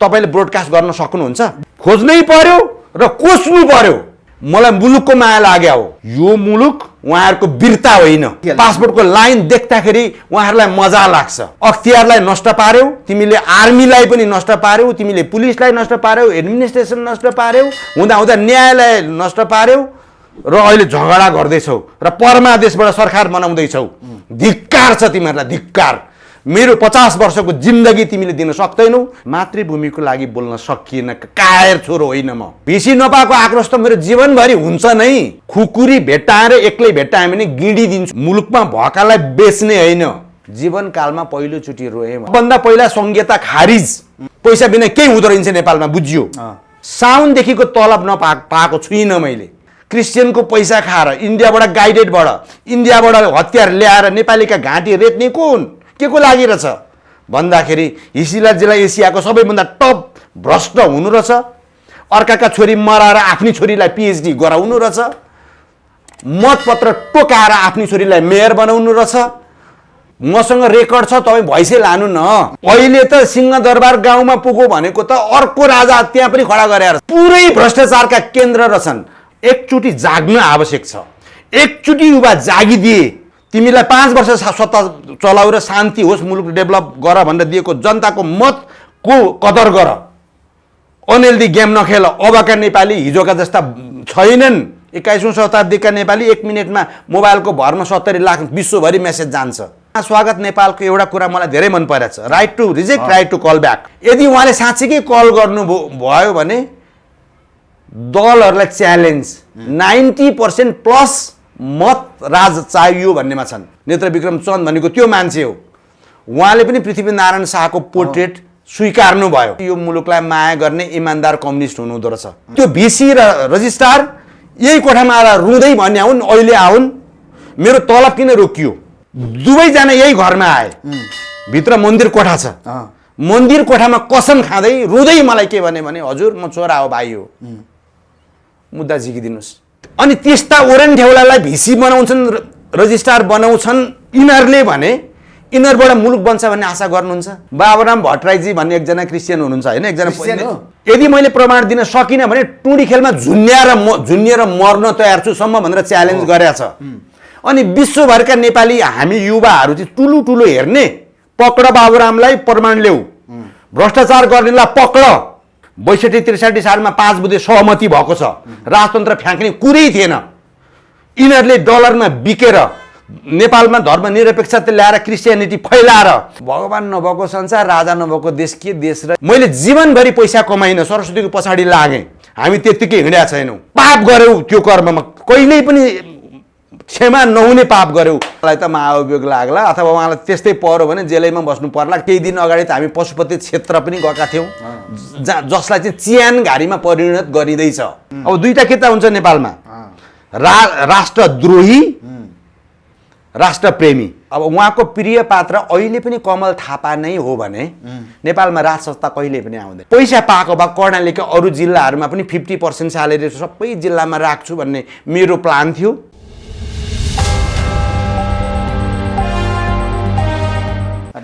तपाईले ब्रोडकास्ट गर्न सक्नुहुन्छ खोज्नै पर्यो र कोस्नु पर्यो मलाई मुलुकको माया लाग्यो हो यो मुलुक उहाँहरुको वीरता होइन पासपोर्टको लाइन देख्दाखेरि उहाँहरुलाई मजा लाग्छ अख्तियारलाई नष्ट पार्यौ तिमीले आर्मीलाई पनि नष्ट पार्यौ तिमीले पुलिसलाई नष्ट पार्यौ एडमिनिस्ट्रेसन नष्ट पार्यौ हुँदा हुँदा न्यायालय नष्ट पार्यौ र अहिले झगडा गर्दैछौ र परमादेशबाट सरकार बनाउँदैछौ धिक्कार छ तिमीहरुलाई धिक्कार मेरो 50 वर्षको जिन्दगी तिमीले दिन सक्दैनौ मातृभूमिको लागि बोल्न सकिएन कायर छोरो होइन म भिसी नपाएको आक्रोश त मेरो जीवनभरि हुन्छ नै खुकुरी भेट्टाएर एक्लै भेट्टाए भने गिडी दिन्छु मुलुकमा भकालाई बेच्ने होइन जीवनकालमा पहिलो चोटी रोए भन्दा पहिला संघीयता खारिज पैसा बिना केही हुँदो रहेछ नेपालमा बुझियो साउनदेखिको तलब नपाएको छुइनँ मैले क्रिस्चियनको पैसा खाएर इन्डियाबाट गाइडेडबाट इन्डियाबाट हतियार ल्याएर नेपालीका घाँटी रेट्ने कुन के को लागि रहेछ भन्दाखेरि हिसिलाजीलाई एसियाको सबैभन्दा टप भ्रष्ट हुनु रहेछ अर्काका छोरी मराएर आफ्नी छोरीलाई पिएचडी गराउनु रहेछ मतपत्र टोकाएर आफ्नी छोरीलाई मेयर बनाउनु रहेछ मसँग रेकर्ड छ तपाईँ भैँसे लानु न अहिले त सिंहदरबार गाउँमा पुगो भनेको त अर्को राजा त्यहाँ पनि खडा गरेर पुरै भ्रष्टाचारका केन्द्र रहेछन् एकचोटि जाग्न आवश्यक छ एकचोटि युवा जागिदिए तिमीलाई 5 वर्ष सत्ता चलाउ र शान्ति होस् मुलुक डेभलप गर भनेर दिएको जनताको मतको कदर गर अनहेल्दी गेम नखेल अबका नेपाली हिजोका जस्ता छैनन् 21औं शताब्दीका नेपाली 1 मिनेटमा मोबाइलको भरमा 70 लाख विश्वभरि मेसेज जान्छ स्वागत नेपालको एउटा कुरा मलाई धेरै मन परेछ right to reject right to call back यदि उहाँले साँच्चै कल गर्नु भयो भने दलहरुलाई च्यालेन्ज 90% प्लस मत राज चाहियो भन्नेमा छन् नेत्र विक्रम चन्द भनेको त्यो मान्छे हो उहाँले पनि पृथ्वीनारायण शाहको पोर्ट्रेट स्वीकार्नु भयो यो मुलुकलाई माया गर्ने इमानदार कम्युनिस्ट हुनुहुँदो रहेछ त्यो भिसी र रजिस्ट्रार यही कोठामा आएर रुँदै भन्ने हुन् अहिले आउन् मेरो तलब किन रोकियो दुवैजना यही घरमा आए भित्र मन्दिर कोठा छ मन्दिर कोठामा कसम खाँदै रुँदै मलाई के भने हजुर म छोरा हो भाइ हो मुद्दा झिकिदिनुस् अनि त्यस्ता ओरेन ढेउलालाई भिसी बनाउँछन् रजिस्ट्रार बनाउँछन् यिनीहरूले भने यिनीहरूबाट मुलुक बन्छ भन्ने आशा गर्नुहुन्छ बाबुराम भट्टराईजी भन्ने एकजना क्रिस्चियन हुनुहुन्छ हैन एकजना यदि मैले प्रमाण दिन सकिनँ भने टुडी खेलमा झुन्निएर मर्न तयार छु सम्म भनेर च्यालेन्ज गरेछ अनि विश्वभरका नेपाली हामी युवाहरू चाहिँ ठुलो ठुलो हेर्ने पक्ड बाबुरामलाई प्रमाण ल्याऊ भ्रष्टाचार गर्नेलाई पक्ड 62-63 सालमा 5 बुधे सहमति भएको छ राजतन्त्र फ्याँक्ने कुरै थिएन यिनीहरूले डलरमा बिकेर नेपालमा धर्मनिरपेक्षता ल्याएर क्रिस्चियनिटी फैलाएर भगवान नभएको संसार राजा नभएको देश के देश र मैले जीवनभरि पैसा कमाइन सरस्वतीको पछाडि लागे हामी त्यतिकै हिँड्या छैनौं पाप गर्यौ त्यो कर्ममा कहिल्यै पनि क्षमा नहुने पाप गर्यौ मलाई त महाअभियोग लाग्ला अथवा उहाँलाई त्यस्तै पर्यो भने जेलैमा बस्नु पर्ला केही दिन अगाडि त हामी पशुपति क्षेत्र पनि गएका थियौं जसलाई चाहिँ चियान घारीमा परिणत गरिँदैछ अब दुईटा किता हुन्छ नेपालमा राष्ट्रद्रोही राष्ट्रप्रेमी अब उहाँको प्रिय पात्र अहिले पनि कमल थापा नै हो भने नेपालमा राजसत्ता कहिले पनि आउँदैन पैसा पाएको भए कर्णालीका अरू जिल्लाहरूमा पनि 50% स्यालेरी सबै जिल्लामा राख्छु भन्ने मेरो प्लान थियो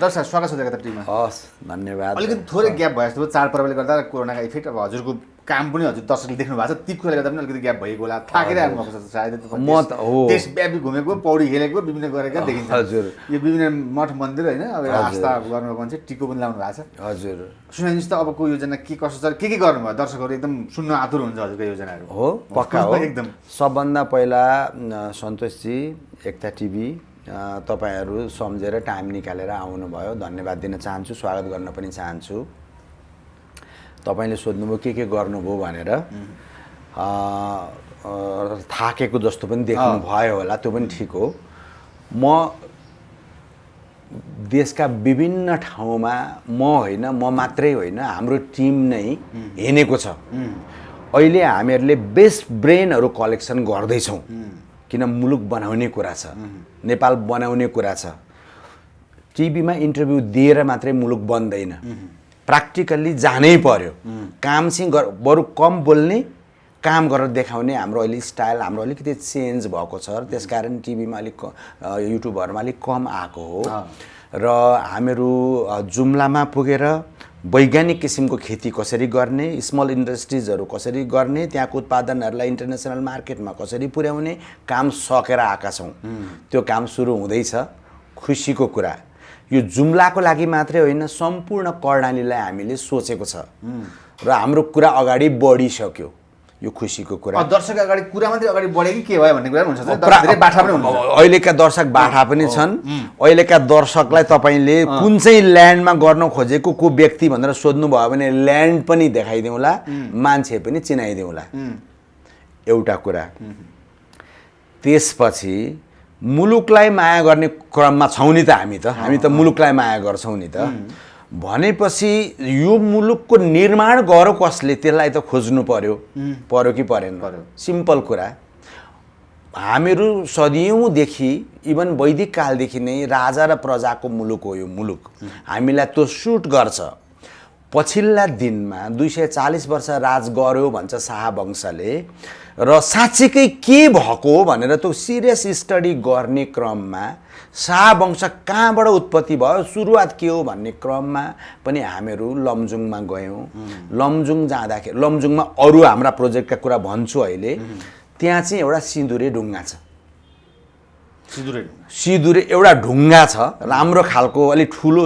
दर्शक स्वागत छ जगत टिममा हस् धन्यवाद अलिकति थोरै ग्याप भयो जस्तो चाडपर्वले गर्दा कोरोनाको इफेक्ट अब हजुरको काम पनि हजुर दर्शकले देख्नु भएको छ ती कुराले गर्दा पनि अलिकति ग्याप भएको होला थाकेर आउनु भएको छ सायद म त हो देशव्यापी घुमेको पौडी खेलेको विभिन्न गरेका देखिन्छ हजुर यो विभिन्न मठ मन्दिर हैन अब आस्था गर्नुभएको मान्छे टिको पनि लाउनु भएको छ हजुर सुनाइदिनुस् त अबको योजना के कसो छ के गर्नुभयो दर्शकहरू एकदम सुन्न आतुर हुन्छ हजुरको योजनाहरू हो पक्का हो एकदम सबभन्दा पहिला सन्तोषजी एकता टिभी तपाईहरु सम्झेर टाइम निकालेर आउनुभयो धन्यवाद दिन चाहन्छु स्वागत गर्न पनि चाहन्छु तपाईले सोध्नुभयो के गर्नुभयो भनेर थाकेको जस्तो पनि देख्नु भयो होला त्यो पनि ठीक हो म देशका विभिन्न ठाउँमा म होइन म मात्रै होइन हाम्रो टिम नै हिँडेको छ अहिले हामीहरूले बेस्ट ब्रेनहरु कलेक्सन गर्दैछौं किन मुलुक बनाउने कुरा छ नेपाल बनाउने कुरा छ टिभीमा इन्टरभ्यु दिएर मात्रै मुलुक बन्दैन प्र्याक्टिकल्ली जानै पर्यो काम चाहिँ बरु कम बोल्ने काम गरेर देखाउने हाम्रो अहिले स्टाइल हाम्रो अलिकति चेन्ज भएको छ त्यसकारण टिभीमा अलिक युट्युबहरुमा अलिक कम आएको हो र हामीहरू जुम्लामा पुगेर वैज्ञानिक किसिमको खेती कसरी गर्ने, स्मल इन्डस्ट्रिजहरू कसरी गर्ने, त्यहाँको उत्पादनहरूलाई इन्टरनेसनल मार्केटमा कसरी पुर्याउने काम सकेर आएका छौँ। त्यो काम सुरु हुँदैछ। खुसीको कुरा यो जुम्लाको लागि मात्रै होइन, सम्पूर्ण कर्णालीलाई हामीले सोचेको छ र हाम्रो कुरा अगाडि बढिसक्यो। यो खुसीको कुरा। दर्शक अगाडि कुरा मात्रै अगाडि बढ्यो कि के भयो भन्ने कुरा पनि हुन्छ। धेरै बाठा पनि हुन्छ। अहिलेका दर्शक बाठा पनि छन्। अहिलेका दर्शकलाई तपाईँले कुन चाहिँ ल्यान्डमा गर्न खोजेको को व्यक्ति भनेर सोध्नुभयो भने ल्यान्ड पनि देखाइदिउँला, मान्छे पनि चिनाइदिउँला। एउटा कुरा। त्यसपछि मुलुकलाई माया गर्ने क्रममा छौँ नि त हामी त मुलुकलाई माया गर्छौँ नि त। भनेपछि यो मुलुकको निर्माण गरौँ कसले, त्यसलाई त खोज्नु पर्यो कि परेन। सिम्पल कुरा। हामीहरू सदियौँदेखि इभन वैदिक कालदेखि नै राजा र प्रजाको मुलुक हो यो मुलुक। हामीलाई त्यो सुट गर्छ। पछिल्ला दिनमा 240 वर्ष राज गर्यो भन्छ शाहवंशले र साँच्चीकै के भएको हो भनेर त्यो सिरियस स्टडी गर्ने क्रममा शाहवंश कहाँबाट उत्पत्ति भयो, सुरुवात के हो भन्ने क्रममा पनि हामीहरू लमजुङमा गयौँ। लमजुङ जाँदाखेरि लमजुङमा अरू हाम्रा प्रोजेक्टका कुरा भन्छु अहिले। त्यहाँ चाहिँ एउटा सिँदुरे ढुङ्गा छ। सिँदुरे एउटा ढुङ्गा छ, राम्रो खालको, अलिक ठुलो,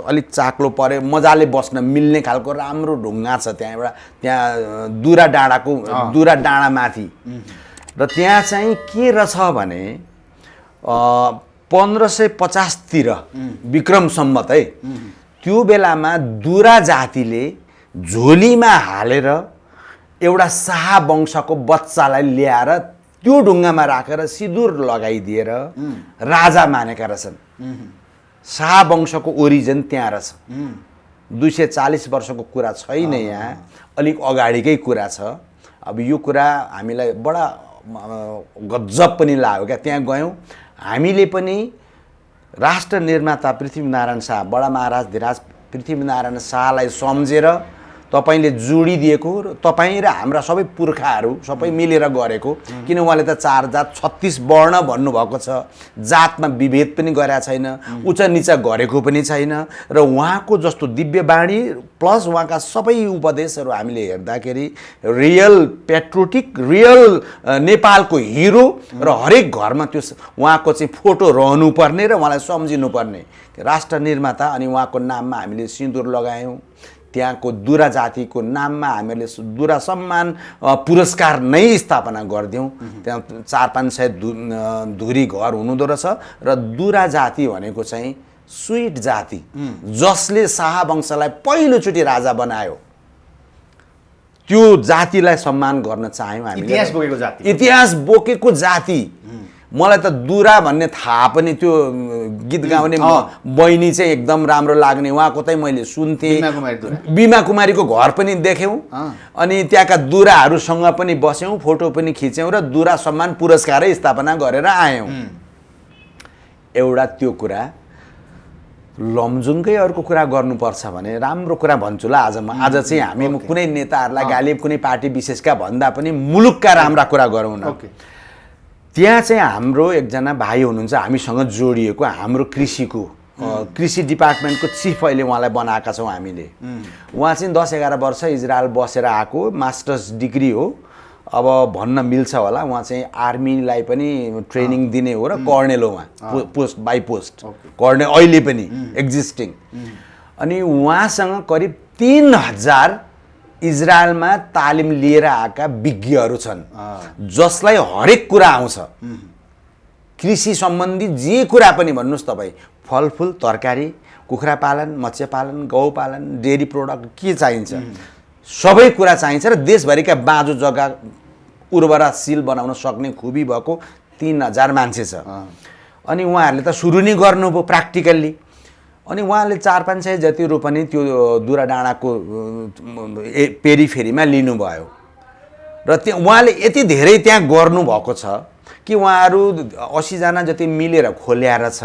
अलिक चाक्लो परे मजाले बस्न मिल्ने खालको राम्रो ढुङ्गा छ त्यहाँ दुरा डाँडा माथि। र त्यहाँ चाहिँ के रहेछ भने 1550 विक्रम सम्मत है, त्यो बेलामा दुरा जातिले झोलीमा हालेर एउटा शाहवंशको बच्चालाई ल्याएर त्यो ढुङ्गामा राखेर सिन्दुर लगाइदिएर राजा मानेका रहेछन्। शाहवंशको ओरिजिन त्यहाँ रहेछ। 240 वर्षको कुरा छैन, यहाँ अलिक अगाडिकै कुरा छ। अब यो कुरा हामीलाई बडा गजब पनि लाग्यो क्या। त्यहाँ गयौँ हामीले पनि। राष्ट्र निर्माता पृथ्वीनारायण शाह, बडा महाराज धिराज पृथ्वीनारायण शाहलाई सम्झेर तपाईले जोडिदिएको र तपाईँ र हाम्रा सबै पुर्खाहरू सबै मिलेर गरेको, किन उहाँले त 4 जात 36 वर्ण भन्नुभएको छ। जातमा विभेद पनि गरेका छैन, उच्च निचा गरेको पनि छैन। र उहाँको जस्तो दिव्य बाणी प्लस उहाँका सबै उपदेशहरू हामीले हेर्दाखेरि रियल पेट्रोटिक, रियल नेपालको हिरो र हरेक घरमा त्यो उहाँको चाहिँ फोटो रहनुपर्ने र उहाँलाई सम्झिनुपर्ने राष्ट्र निर्माता। अनि उहाँको नाममा हामीले सिन्दुर लगायौँ। त्यहाँको दुरा जातिको नाममा हामीले दुरा सम्मान पुरस्कार नै स्थापना गरिदियौँ। त्यहाँ 400-500 धुरी घर हुनुहुँदो रहेछ। र दुरा जाति भनेको चाहिँ स्विट जाति, जसले शाहवंशलाई पहिलोचोटि राजा बनायो। त्यो जातिलाई सम्मान गर्न चाह्यौँ हामीले। इतिहास बोकेको जाति। मलाई त दुरा भन्ने थाहा पनि, त्यो गीत गाउने बहिनी चाहिँ एकदम राम्रो लाग्ने, उहाँको चाहिँ मैले सुन्थेँ। बिमा कुमारीको घर पनि देख्यौँ। अनि त्यहाँका दुराहरूसँग पनि बस्यौँ, फोटो पनि खिच्यौँ र दुरा सम्मान पुरस्कारै स्थापना गरेर आयौँ। एउटा त्यो कुरा। लमजुङकै अर्को कुरा गर्नुपर्छ भने राम्रो कुरा भन्छु ल। आज चाहिँ हामी कुनै नेताहरूलाई गाली, कुनै पार्टी विशेषका भन्दा पनि मुलुकका राम्रा कुरा गरौँ न। त्यहाँ चाहिँ हाम्रो एकजना भाइ हुनुहुन्छ हामीसँग जोडिएको, हाम्रो कृषि डिपार्टमेन्टको चिफ अहिले उहाँलाई बनाएका छौँ हामीले। उहाँ चाहिँ 10-11 वर्ष इजरायल बसेर आएको, मास्टर्स डिग्री हो। अब भन्न मिल्छ होला, उहाँ चाहिँ आर्मीलाई पनि ट्रेनिङ दिने हो र कर्नेल हो उहाँ, पोस्ट बाई पोस्ट कर्नेल अहिले पनि एक्जिस्टिङ। अनि उहाँसँग करिब 3000 इजरायलमा तालिम लिएर आएका विज्ञहरू छन्, जसलाई हरेक कुरा आउँछ। कृषि सम्बन्धी जे कुरा पनि भन्नुहोस् तपाईँ, फलफुल, तरकारी, कुखुरा पालन, मत्स्य पालन, गौ पालन, डेरी प्रोडक्ट के चाहिन्छ सबै कुरा चाहिन्छ। र देशभरिका बाँझो जग्गा उर्वराशील बनाउन सक्ने खुबी भएको 3000 मान्छे छ। अनि उहाँहरूले त सुरु नै गर्नुभयो प्र्याक्टिकल्ली। अनि उहाँले 400-500 जति रोपनी त्यो दुरा डाँडाको पेरिफेरीमा लिनुभयो। र त्यहाँ उहाँले यति धेरै त्यहाँ गर्नुभएको छ कि उहाँहरू 80 जना जति मिलेर खोल्याएर छ।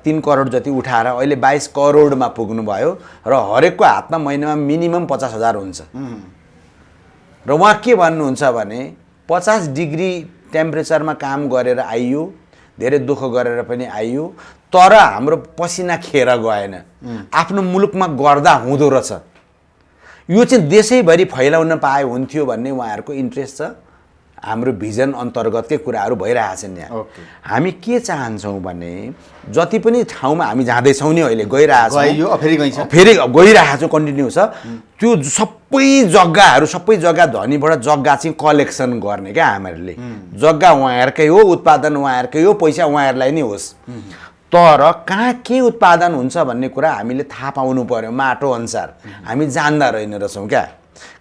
3 करोड जति उठाएर अहिले 22 करोडमा पुग्नुभयो। र हरेकको हातमा महिनामा मिनिमम 50,000 हुन्छ। र उहाँ के भन्नुहुन्छ भने 50 डिग्री टेम्परेचरमा काम गरेर आइयो, धेरै दुःख गरेर पनि आइयो, तर हाम्रो पसिना खेर गएन। आफ्नो मुलुकमा गर्दा हुँदो रहेछ, यो चाहिँ देशैभरि फैलाउन पाए हुन्थ्यो भन्ने उहाँहरूको इन्ट्रेस्ट छ। हाम्रो भिजन अन्तर्गतकै कुराहरू भइरहेछन् यहाँ। हामी के चाहन्छौँ भने जति पनि ठाउँमा हामी जाँदैछौँ नि, अहिले गइरहेछौँ, फेरि गइरहेछौँ, कन्टिन्यू छ। त्यो सबै जग्गा धनीबाट जग्गा चाहिँ कलेक्सन गर्ने क्या हामीहरूले। जग्गा उहाँहरूकै हो, उत्पादन उहाँहरूकै हो, पैसा उहाँहरूलाई नै होस्, तर कहाँ के उत्पादन हुन्छ भन्ने कुरा हामीले थाहा पाउनु पर्यो। माटो अनुसार हामी जान्दा रहेन रहेछौँ क्या।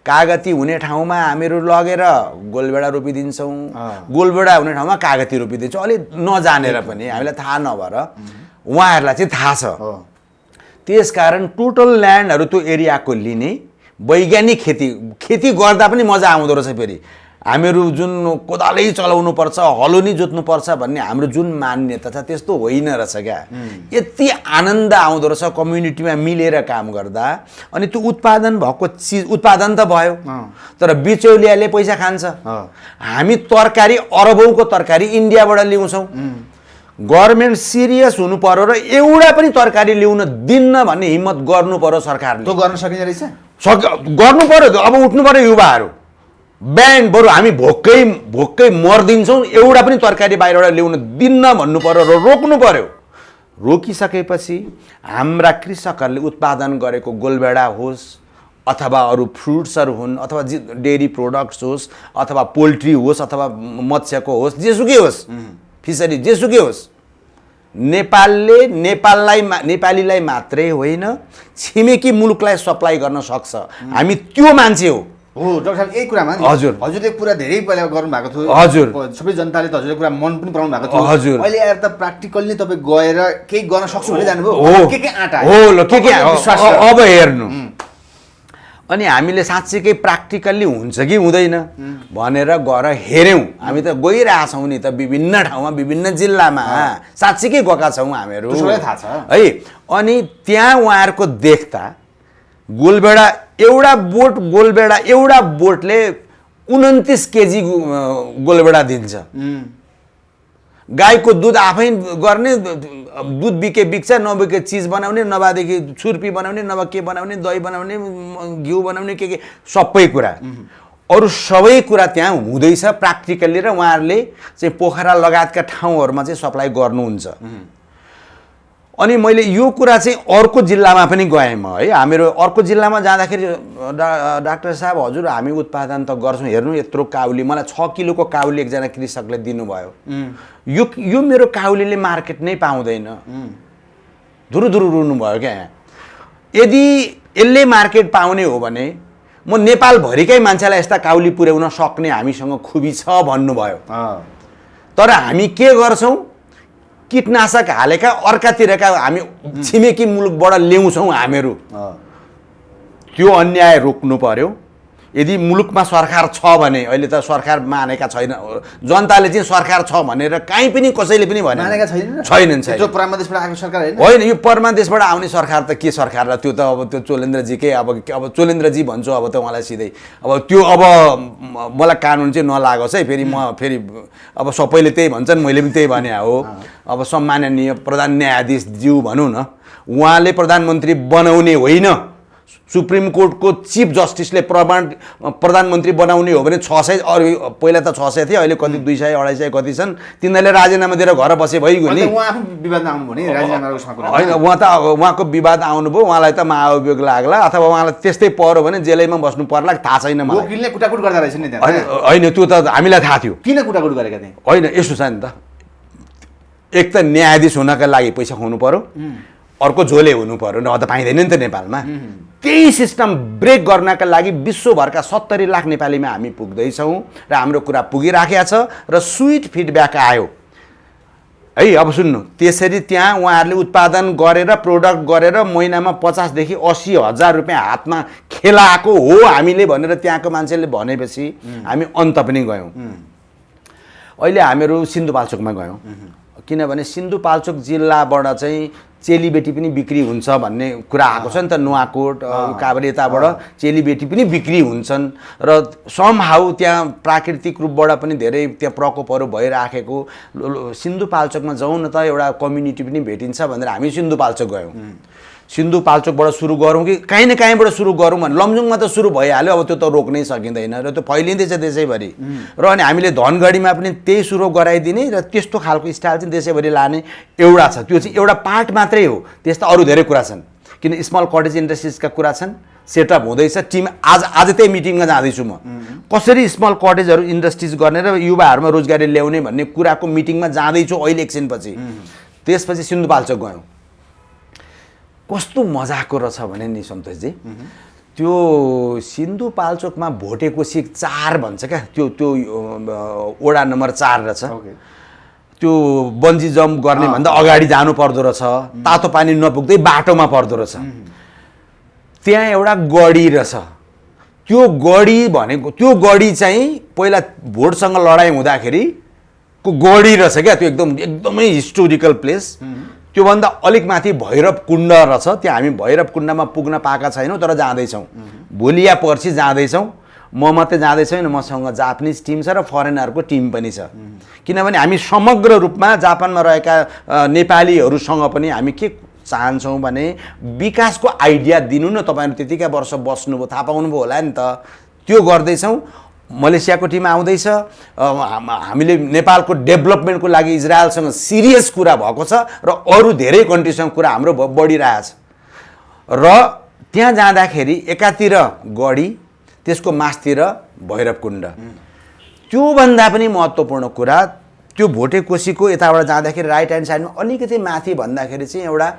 कागती हुने ठाउँमा हामीहरू लगेर गोलबेडा रोपिदिन्छौँ, गोलबेडा हुने ठाउँमा कागती रोपिदिन्छौँ, अलिक नजानेर पनि, हामीलाई थाहा नभएर। उहाँहरूलाई चाहिँ थाहा छ। त्यसकारण टोटल ल्यान्डहरू त्यो एरियाको लिने, वैज्ञानिक खेती गर्दा पनि मजा आउँदो रहेछ। फेरि हामीहरू जुन कोदालै चलाउनु पर्छ, हलो नै जोत्नुपर्छ भन्ने हाम्रो जुन मान्यता छ त्यस्तो होइन रहेछ क्या। यति आनन्द आउँदो रहेछ कम्युनिटीमा मिलेर काम गर्दा। अनि त्यो उत्पादन भएको चिज उत्पादन त भयो, तर बिचौलियाले पैसा खान्छ। हामी तरकारी अरबौँको तरकारी इन्डियाबाट ल्याउँछौँ। गभर्मेन्ट सिरियस हुनु पर्यो र एउटा पनि तरकारी ल्याउन दिन्न भन्ने हिम्मत गर्नु पर्यो सरकारले। त्यो गर्न सकिन्छ रहेछ, गर्नु पर्यो। अब उठ्नु पर्यो युवाहरू, ब्यान्ड, बरु हामी भोकै मर्दिन्छौँ, एउटा पनि तरकारी बाहिरबाट ल्याउन दिन्न भन्नु पर्यो र रोक्नु पर्यो। रोकिसकेपछि हाम्रा कृषकहरूले उत्पादन गरेको गोलबेडा होस् अथवा अरू फ्रुट्सहरू हुन् अथवा डेरी प्रोडक्ट्स होस् अथवा पोल्ट्री होस् अथवा मत्स्यको होस्, जेसुकै होस्, फिसरी जेसुकै होस्, नेपालीलाई मात्रै होइन छिमेकी मुलुकलाई सप्लाई गर्न सक्छ। हामी त्यो मान्छे हो। डाक्टर साहब यही कुरामा हजुरले कुरा धेरै पहिला गर्नु भएको थियो। हजुर, सबै जनताले त हजुरले कुरा मन पनि पराउनु भएको थियो। हजुर, अहिले आएर त प्र्याक्टिकल्ली तपाईँ गएर केही गर्न सक्छु भने जानुभयो। के आँटा हो ल, के अब हेर्नु। अनि हामीले साँच्चीकै प्र्याक्टिकल्ली हुन्छ कि हुँदैन भनेर गएर हेऱ्यौँ। हामी त गइरहेछौँ नि त, विभिन्न ठाउँमा, विभिन्न जिल्लामा साँच्चीकै गएका छौँ हामीहरू, थाहा छ है। अनि त्यहाँ उहाँहरूको देख्दा गोलबेडा एउटा बोटले 29 केजी गोलबेडा दिन्छ। गाईको दुध आफै गर्ने, दुध बिक्छ, नबिके चिज बनाउने, नभएदेखि छुर्पी बनाउने, नभए के बनाउने, दही बनाउने, घिउ बनाउने, के सबै कुरा, अरू सबै कुरा त्यहाँ हुँदैछ प्र्याक्टिकल्ली। र उहाँहरूले चाहिँ पोखरा लगायतका ठाउँहरूमा चाहिँ सप्लाई गर्नुहुन्छ। अनि मैले यो कुरा चाहिँ अर्को जिल्लामा पनि गएँ म, है। हामीहरू अर्को जिल्लामा जाँदाखेरि डाक्टर साहब हजुर हामी उत्पादन त गर्छौँ, हेर्नु यत्रो काउली, मलाई 6 किलोको काउली एकजना कृषकले दिनुभयो। यो मेरो काउलीले मार्केट नै पाउँदैन, धुरुधुरु रुनुभयो क्या यहाँ। यदि यसले मार्केट पाउने हो भने म नेपालभरिकै मान्छेलाई यस्ता काउली पुर्याउन सक्ने हामीसँग खुबी छ भन्नुभयो। तर हामी के गर्छौँ, कीटनाशक हालेका अर्कातिरका हामी छिमेकी मुलुकबाट ल्याउँछौँ हामीहरू। त्यो अन्याय रोक्नु पर्यो। यदि मुलुकमा सरकार छ भने, अहिले त सरकार मानेका छैन, जनताले चाहिँ सरकार छ भनेर कहीँ पनि कसैले पनि मानेका छैनन्। त्यो परमादेशबाट आएको सरकार होइन, यो परमादेशबाट आउने सरकार त के सरकार र त्यो त अब त्यो चोलेन्द्रजीकै, अब चोलेन्द्रजी भन्छु अब त उहाँलाई सिधै। अब त्यो अब मलाई कानुन चाहिँ नलागोस् है, फेरि अब सबैले त्यही भन्छन्, मैले पनि त्यही भने हो। अब सम्माननीय प्रधान न्यायाधीशज्यू भनौँ न, उहाँले प्रधानमन्त्री बनाउने होइन, सुप्रिम कोर्टको चिफ जस्टिसले प्रधानमन्त्री बनाउने हो भने 600, अरू पहिला त 600 थियो, अहिले कति 200 250 कति छन्, तिनीहरूले राजीनामा दिएर घर बसे भइगयो नि। होइन, उहाँ त उहाँको विवाद आउनुभयो, उहाँलाई त महाअभियोग लाग्ला अथवा उहाँलाई त्यस्तै पर्यो भने जेलैमा बस्नु पर्ला, थाहा छैन मलाई। वकिलले कुटाकुट गर्दा रहेछ नि त्यहाँ। होइन, त्यो त हामीलाई थाहा थियो। किन कुटाकुट गरेका थिए? होइन, यसो छ नि त, एक त न्यायाधीश हुनका लागि पैसा खुवाउनु पर्यो, अर्को झोले हुनु पर्यो, न त पाइँदैन नि त नेपालमा। त्यही सिस्टम ब्रेक गर्नका लागि विश्वभरका 70 लाख नेपालीमा हामी पुग्दैछौँ र हाम्रो कुरा पुगिराखेको छ र स्विट फिडब्याक आयो है। अब सुन्नु, त्यसरी त्यहाँ उहाँहरूले उत्पादन गरेर प्रोडक्ट गरेर महिनामा 50,000 देखि 80,000 रुपियाँ हातमा खेलाएको हो हामीले भनेर त्यहाँको मान्छेले भनेपछि हामी अन्त पनि गयौँ। अहिले हामीहरू सिन्धुपाल्चोकमा गयौँ, किनभने सिन्धुपाल्चोक जिल्लाबाट चाहिँ चेलीबेटी पनि बिक्री हुन्छ भन्ने कुरा आएको छ नि त नुवाकोट काभ्रे यताबाट चेलीबेटी पनि बिक्री हुन्छन् र समहाउ त्यहाँ प्राकृतिक रूपबाट पनि धेरै त्यहाँ प्रकोपहरू भइराखेको सिन्धुपाल्चोकमा जाउँ न त एउटा कम्युनिटी पनि भेटिन्छ भनेर हामी सिन्धुपाल्चोक गयौँ सिन्धुपाल्चोकबाट सुरु गरौँ कि काहीँ न काहीँबाट सुरु गरौँ भने लमजुङमा त सुरु भइहाल्यो अब त्यो त रोक्नै सकिँदैन र त्यो फैलिँदैछ देशैभरि र अनि हामीले धनगढीमा पनि त्यही सुरु गराइदिने र त्यस्तो खालको स्टाइल चाहिँ देशैभरि लाने एउटा छ त्यो चाहिँ एउटा पार्ट मात्रै हो त्यस्ता अरू धेरै कुरा छन् किन स्मल कटेज इन्डस्ट्रिजका कुरा छन् सेटअप हुँदैछ टिम आज त्यही मिटिङमा जाँदैछु म कसरी स्मल कटेजहरू इन्डस्ट्रिज गर्ने र युवाहरूमा रोजगारी ल्याउने भन्ने कुराको मिटिङमा जाँदैछु अहिले एकछिनपछि त्यसपछि सिन्धुपाल्चोक गयौँ कस्तो मजाको रहेछ भने नि सन्तोषजी त्यो सिन्धुपाल्चोकमा भोटेकोसी 4 भन्छ क्या त्यो त्यो वडा नम्बर 4 रहेछ त्यो बन्जी जम्प गर्ने भन्दा अगाडि जानु पर्दो रहेछ तातो पानी नपुग्दै बाटोमा पर्दो रहेछ त्यहाँ एउटा गढी रहेछ त्यो गढी भनेको त्यो गढी चाहिँ पहिला भोटसँग लडाइँ हुँदाखेरि को गढी रहेछ क्या त्यो एकदमै हिस्टोरिकल प्लेस त्योभन्दा अलिक माथि भैरव कुण्ड रहेछ त्यहाँ हामी भैरव कुण्डमा पुग्न पाएका छैनौँ तर जाँदैछौँ भोलि या पर्सि जाँदैछौँ म मात्रै जाँदैछु होइन मसँग जापानिज टिम छ र फरेनरको टिम पनि छ किनभने हामी समग्र रूपमा जापानमा रहेका नेपालीहरूसँग पनि हामी के चाहन्छौँ भने विकासको आइडिया दिनु न तपाईँहरू त्यतिकै वर्ष बस्नुभयो थाहा पाउनुभयो होला नि त त्यो गर्दैछौँ मलेसियाको टिम आउँदैछ हामीले नेपालको डेभलपमेन्टको लागि इजरायलसँग सिरियस कुरा भएको छ र अरू धेरै कन्ट्रीसँग कुरा हाम्रो बढिरहेछ र त्यहाँ जाँदाखेरि एकातिर गढी त्यसको मासतिर भैरवकुण्ड त्योभन्दा पनि महत्त्वपूर्ण कुरा त्यो भोटेकोसीको यताबाट जाँदाखेरि राइट ह्यान्ड साइडमा अलिकति माथि भन्दाखेरि चाहिँ एउटा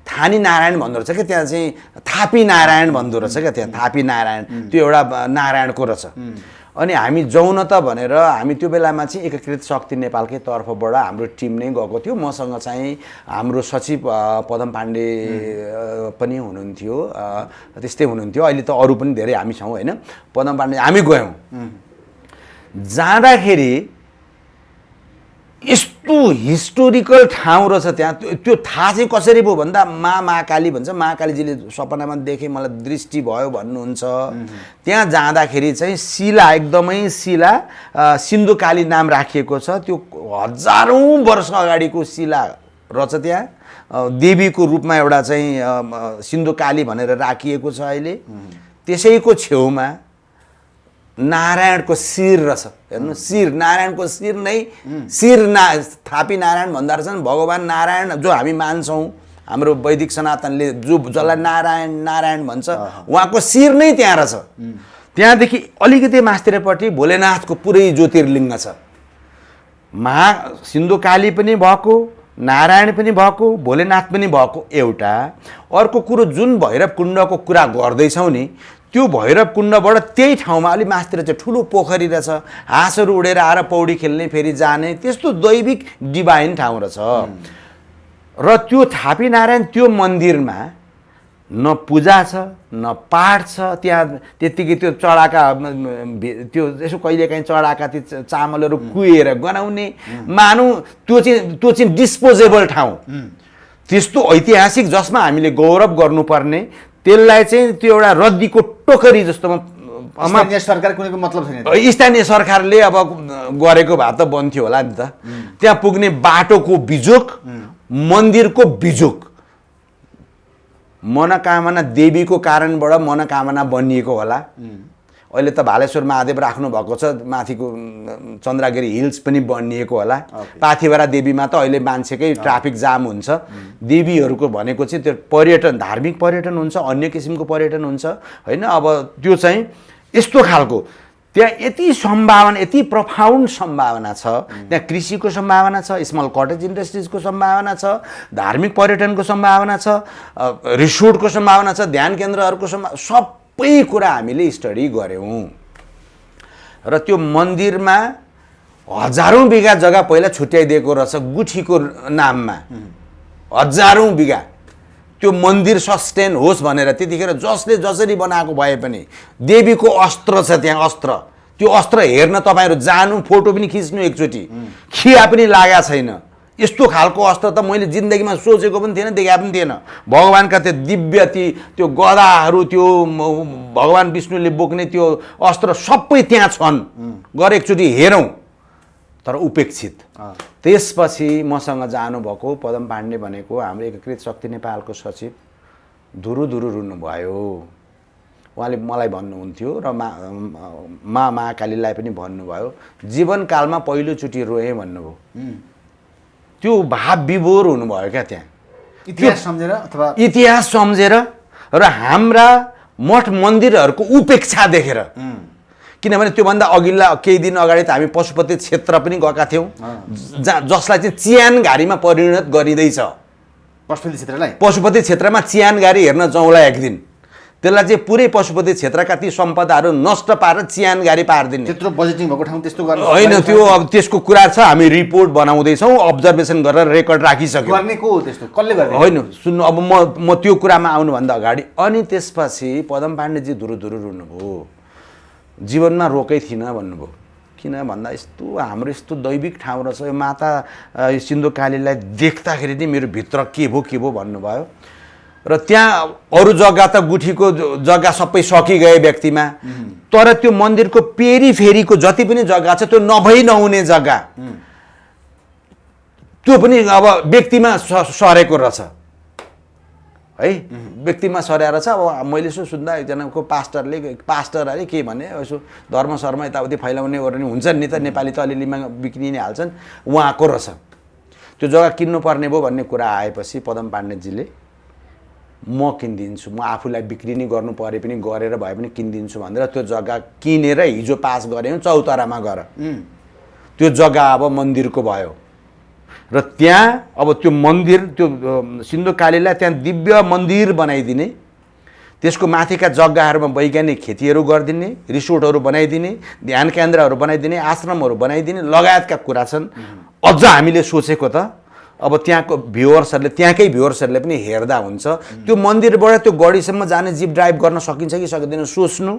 थानी नारायण भन्दो रहेछ क्या त्यहाँ चाहिँ थापी नारायण भन्दो रहेछ क्या त्यहाँ थापी नारायण त्यो एउटा नारायणको रहेछ अनि हामी जाउँ न त भनेर हामी त्यो बेलामा चाहिँ एकीकृत शक्ति नेपालकै तर्फबाट हाम्रो टिम नै गएको थियो मसँग चाहिँ हाम्रो सचिव पदम पाण्डे पनि हुनुहुन्थ्यो त्यस्तै हुनुहुन्थ्यो अहिले त अरू पनि धेरै हामी छौँ होइन पदम पाण्डे हामी गयौँ जाँदाखेरि यस्तो हिस्टोरिकल ठाउँ रहेछ त्यहाँ त्यो थाहा चाहिँ कसरी भयो भन्दा महाकाली भन्छ महाकालीजीले सपनामा देखेँ मलाई दृष्टि भयो भन्नुहुन्छ त्यहाँ जाँदाखेरि चाहिँ शिला एकदमै शिला सिन्धुकाली नाम राखिएको छ त्यो हजारौँ वर्ष अगाडिको शिला रहेछ त्यहाँ देवीको रूपमा एउटा चाहिँ सिन्धुकाली भनेर राखिएको छ अहिले त्यसैको छेउमा नारायणको शिर रहेछ हेर्नु शिर नारायणको शिर नै थापी नारायण भन्दा रहेछन् भगवान् नारायण जो हामी मान्छौँ हाम्रो वैदिक सनातनले जसलाई नारायण नारायण भन्छ उहाँको शिर नै त्यहाँ रहेछ त्यहाँदेखि अलिकति मास्तिरपट्टि भोलेनाथको पुरै ज्योतिर्लिङ्ग छ सिन्धुकाली पनि भएको नारायण पनि भएको भोलेनाथ पनि भएको एउटा अर्को कुरो जुन भैरवकुण्डको कुरा गर्दैछौँ नि त्यो भैरवकुण्डबाट त्यही ठाउँमा अलि मास्तिर चाहिँ ठुलो पोखरी रहेछ हाँसहरू उडेर आएर पौडी खेल्ने फेरि जाने त्यस्तो दैविक डिभाइन ठाउँ रहेछ र त्यो थापी नारायण त्यो मन्दिरमा न पूजा छ न पाठ छ त्यहाँ त्यतिकै त्यो चढाका त्यो यसो कहिलेकाहीँ चढाका त्यो चामलहरू कुहेर गनाउने मानौँ त्यो चाहिँ डिस्पोजेबल ठाउँ त्यस्तो ऐतिहासिक जसमा हामीले गौरव गर्नुपर्ने त्यसलाई चाहिँ त्यो एउटा रद्दीको टोकरी जस्तोमा स्थानीय सरकार कुनैको मतलब छैन स्थानीय सरकारले अब गरेको भए त बन्थ्यो होला नि त त्यहाँ पुग्ने बाटोको बिजोक मन्दिरको बिजोक मनोकामना देवीको कारणबाट मनोकामना बनिएको होला अहिले त भालेश्वर महादेव राख्नु भएको छ माथिको चन्द्रगिरी हिल्स पनि बनिएको होला पाथिभरा देवीमा त अहिले मान्छेकै ट्राफिक जाम हुन्छ देवीहरूको भनेको चाहिँ त्यो पर्यटन धार्मिक पर्यटन हुन्छ अन्य किसिमको पर्यटन हुन्छ होइन अब त्यो चाहिँ यस्तो खालको त्यहाँ यति सम्भावना यति प्रफाउन्ड सम्भावना छ त्यहाँ कृषिको सम्भावना छ स्मल कटेज इन्डस्ट्रिजको सम्भावना छ धार्मिक पर्यटनको सम्भावना छ रिसोर्टको सम्भावना छ ध्यान केन्द्रहरूको सबै कुरा हामीले स्टडी गऱ्यौँ र त्यो मन्दिरमा हजारौँ बिघा जग्गा पहिला छुट्याइदिएको रहेछ गुठीको नाममा हजारौँ बिघा त्यो मन्दिर सस्टेन होस् भनेर त्यतिखेर जसले जसरी बनाएको भए पनि देवीको अस्त्र छ त्यहाँ अस्त्र त्यो अस्त्र हेर्न तपाईँहरू जानु फोटो पनि खिच्नु एकचोटि खिया पनि लागेको छैन यस्तो खालको अस्त्र त मैले जिन्दगीमा सोचेको पनि थिएन, देखाएको पनि थिएन। भगवान्का त्यो दिव्य त्यो गदाहरू, त्यो भगवान् विष्णुले बोक्ने त्यो अस्त्र सबै त्यहाँ छन्। गएर एकचोटि हेरौँ। तर उपेक्षित। त्यसपछि मसँग जानुभएको पदम पाण्डे भनेको हाम्रो एकीकृत शक्ति नेपालको सचिव धुरु रुनुभयो। उहाँले मलाई भन्नुहुन्थ्यो र महाकालीलाई पनि भन्नुभयो, जीवनकालमा पहिलोचोटि रोएँ भन्नुभयो। त्यो भाव विभोर हुनुभयो क्या त्यहाँ, इतिहास सम्झेर अथवा इतिहास सम्झेर र हाम्रा मठ मन्दिरहरूको उपेक्षा देखेर। किनभने त्योभन्दा अघिल्ला केही दिन अगाडि त हामी पशुपति क्षेत्र पनि गएका थियौँ, जसलाई चाहिँ चियानघारीमा परिणत गरिँदैछ। पशुपति क्षेत्रमा चियानघारी हेर्न जाउँला एक दिन, त्यसलाई चाहिँ पुरै पशुपति क्षेत्रका ती सम्पदाहरू नष्ट पारेर चियानघारी पारिदिने। त्यत्रो बजेटिङ भएको ठाउँ त्यस्तो गर्नु होइन, त्यो अब त्यसको कुरा छ। हामी रिपोर्ट बनाउँदैछौँ, अब्जर्भेसन गरेर रेकर्ड राखिसक्यौँ। गर्ने को हो त्यस्तो, कसले गर्ने? होइन सुन्नु, अब म त्यो कुरामा आउनुभन्दा अगाडि अनि त्यसपछि पदम पाण्डेजी धुरु रुनुभयो। जीवनमा रोकै थिइनँ भन्नुभयो। किन भन्दा यस्तो हाम्रो यस्तो दैविक ठाउँ रहेछ, यो माता सिन्धुकालीलाई देख्दाखेरि नै मेरो भित्र के भयो भन्नुभयो। र त्यहाँ अरू जग्गा त गुठीको जग्गा सबै सकिगए व्यक्तिमा, तर त्यो मन्दिरको पेरिफेरीको जति पनि जग्गा छ त्यो नभई नहुने जग्गा, त्यो पनि अब व्यक्तिमा सरेको रहेछ है। व्यक्तिमा सरेर छ। अब मैले यसो सुन्दा एकजनाको पास्टर अरे के भने, यसो धर्म शर्म यताउति फैलाउने ओर्ने हुन्छन् नि त, नेपाली त अलिअलिमा बिक्री नै हाल्छन्, उहाँको रहेछ। त्यो जग्गा किन्नुपर्ने भयो भन्ने कुरा आएपछि पदम पाण्डेजीले म किनिदिन्छु, म आफूलाई बिक्री नै गर्नु परे पनि गरेर भए पनि किनिदिन्छु भनेर त्यो जग्गा किनेर हिजो पास गऱ्यौँ चौतारामा गएर। त्यो जग्गा अब मन्दिरको भयो र त्यहाँ अब त्यो मन्दिर, त्यो सिन्धुकालीलाई त्यहाँ दिव्य मन्दिर बनाइदिने, त्यसको माथिका जग्गाहरूमा वैज्ञानिक खेतीहरू गरिदिने, रिसोर्टहरू बनाइदिने, ध्यान केन्द्रहरू बनाइदिने, आश्रमहरू बनाइदिने लगायतका कुरा छन्। अझ हामीले सोचेको त अब त्यहाँको त्यहाँकै भ्युवर्सहरूले पनि हेर्दा हुन्छ, त्यो मन्दिरबाट त्यो गढीसम्म जाने जिप ड्राइभ गर्न सकिन्छ कि सकिँदैन सोच्नु,